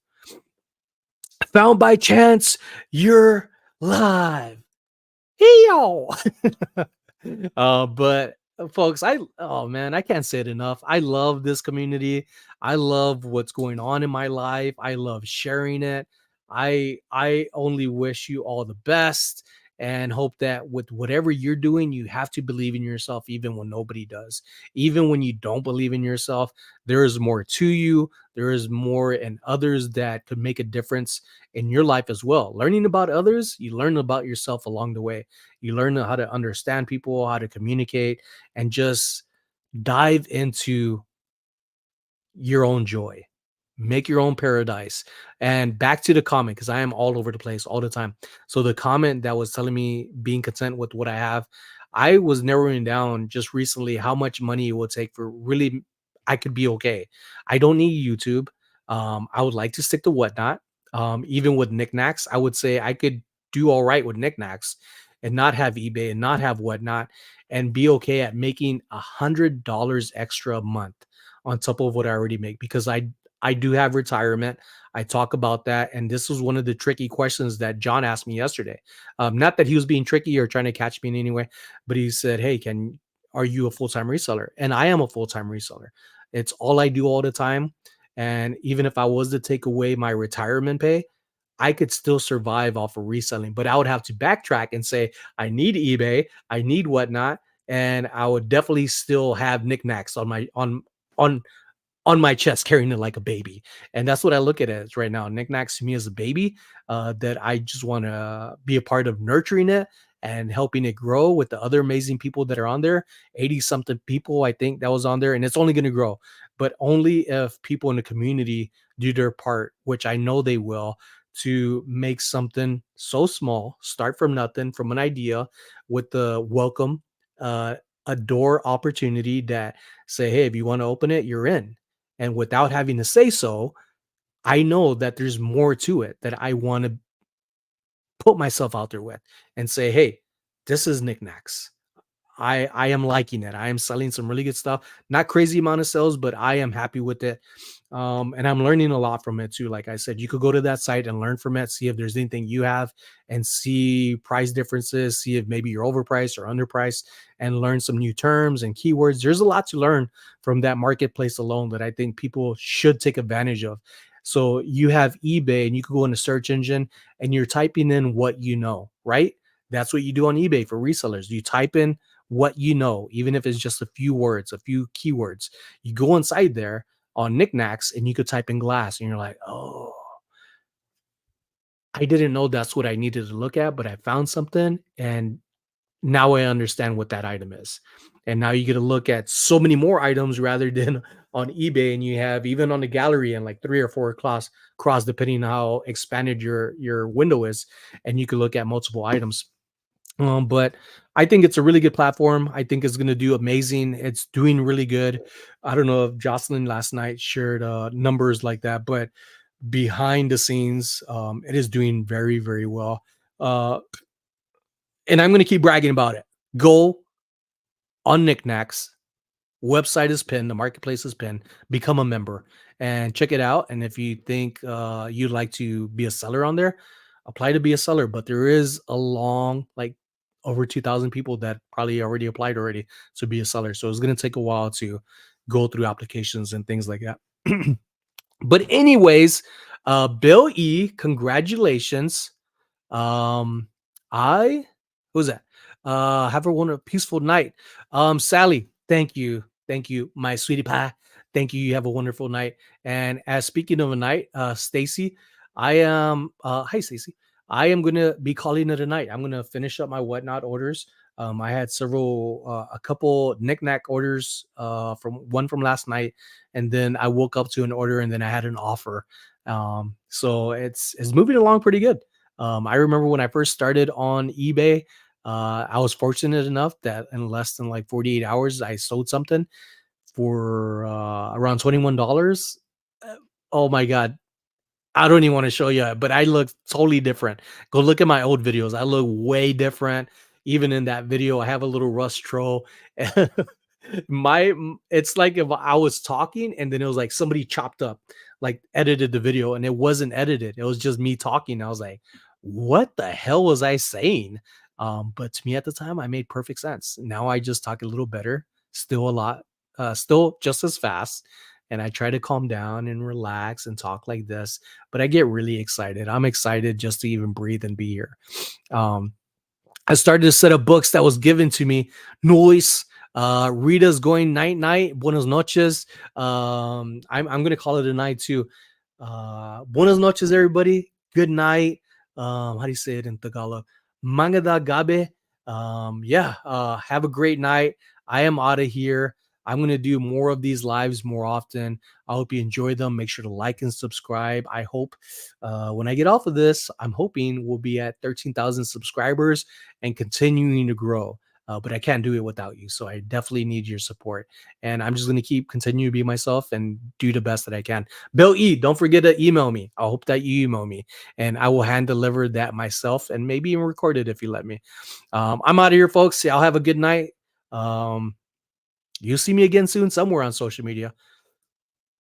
Found by chance, you're live. Hey yo. But folks, oh man, I can't say it enough. I love this community. I love what's going on in my life. I love sharing it. I only wish you all the best and hope that with whatever you're doing, you have to believe in yourself even when nobody does. Even when you don't believe in yourself, there is more to you. There is more in others that could make a difference in your life as well. Learning about others, you learn about yourself along the way. You learn how to understand people, how to communicate, and just dive into your own joy. Make your own paradise. And back to the comment, because I am all over the place all the time. So the comment that was telling me being content with what I have, I was narrowing down just recently how much money it would take for really I could be okay. I don't need YouTube. I would like to stick to whatnot. Even with Niknax, I would say I could do all right with Niknax and not have eBay and not have whatnot and be okay at making $100 extra a month on top of what I already make because I do have retirement. I talk about that, and this was one of the tricky questions that John asked me yesterday. Not that he was being tricky or trying to catch me in any way, but he said, "Hey, can are you a full time reseller?" And I am a full time reseller. It's all I do all the time. And even if I was to take away my retirement pay, I could still survive off of reselling, but I would have to backtrack and say, I need eBay, I need whatnot, and I would definitely still have knickknacks on my on on my chest carrying it like a baby. And that's what I look at it as right now. Knickknacks to me as a baby that I just want to be a part of nurturing it and helping it grow with the other amazing people that are on there. 80 something people, I think, that was on there. And it's only going to grow, but only if people in the community do their part, which I know they will, to make something so small, start from nothing, from an idea with the welcome, a door opportunity that say, hey, if you want to open it, you're in, and without having to say so, I know that there's more to it that I want to put myself out there with and say, hey, this is Knickknacks. I am liking it. I am selling some really good stuff. Not crazy amount of sales, but I am happy with it. And I'm learning a lot from it too. Like I said, you could go to that site and learn from it, see if there's anything you have and see price differences, see if maybe you're overpriced or underpriced and learn some new terms and keywords. There's a lot to learn from that marketplace alone that I think people should take advantage of. So you have eBay and you could go in a search engine and you're typing in what you know, right? That's what you do on eBay for resellers. You type in what you know, even if it's just a few words, a few keywords. You go inside there on Knickknacks and you could type in glass and you're like, oh, I didn't know that's what I needed to look at, but I found something and now I understand what that item is. And now you get to look at so many more items rather than on eBay. And you have even on the gallery and like three or four cross depending on how expanded your window is. And you can look at multiple items. But I think it's a really good platform. I think it's gonna do amazing. It's doing really good. I don't know if Jocelyn last night shared numbers like that, but behind the scenes, it is doing very, very well. Uh, and I'm gonna keep bragging about it. Go on Niknax. Website is pinned, the marketplace is pinned. Become a member and check it out. And if you think you'd like to be a seller on there, apply to be a seller. But there is a long, like over 2,000 people that probably already applied already to be a seller. So it's going to take a while to go through applications and things like that. But anyways, Bill E, congratulations. Um, I who's that? Have a wonderful, peaceful night. Sally, thank you, my sweetie pie. Thank you. You have a wonderful night. And as speaking of a night, Stacy, I am. Hi, Stacy. I am gonna be calling it a night. I'm gonna finish up my whatnot orders. I had a couple knickknack orders from last night, and then I woke up to an order, and then I had an offer. So it's moving along pretty good. I remember when I first started on eBay, I was fortunate enough that in less than like 48 hours, I sold something for around $21. Uh, Oh my God. I don't even want to show you, but I look totally different. Go look at my old videos. I look way different. Even in that video, I have a little rust troll. It's like if I was talking and then it was like somebody chopped up, like edited the video, and it wasn't edited. It was just me talking. I was like, what the hell was I saying? But to me at the time, I made perfect sense. Now I just talk a little better, still a lot, still just as fast. And I try to calm down and relax and talk like this, but I get really excited. I'm excited just to even breathe and be here. Um, I started to set up books that was given to me. Noise. Rita's going night night. Buenas noches. I'm gonna call it a night too. Buenas noches, everybody. Good night. How do you say it in Tagalog? Mangada gabe. Yeah. Have a great night. I am out of here. I'm gonna do more of these lives more often. I hope you enjoy them. Make sure to like and subscribe. I hope when I get off of this, I'm hoping we'll be at 13,000 subscribers and continuing to grow. But I can't do it without you. So I definitely need your support. And I'm just going to keep continue to be myself and do the best that I can. Bill E, don't forget to email me. I hope that you email me and I will hand deliver that myself and maybe even record it if you let me. I'm out of here, folks. Y'all have a good night. You'll see me again soon somewhere on social media.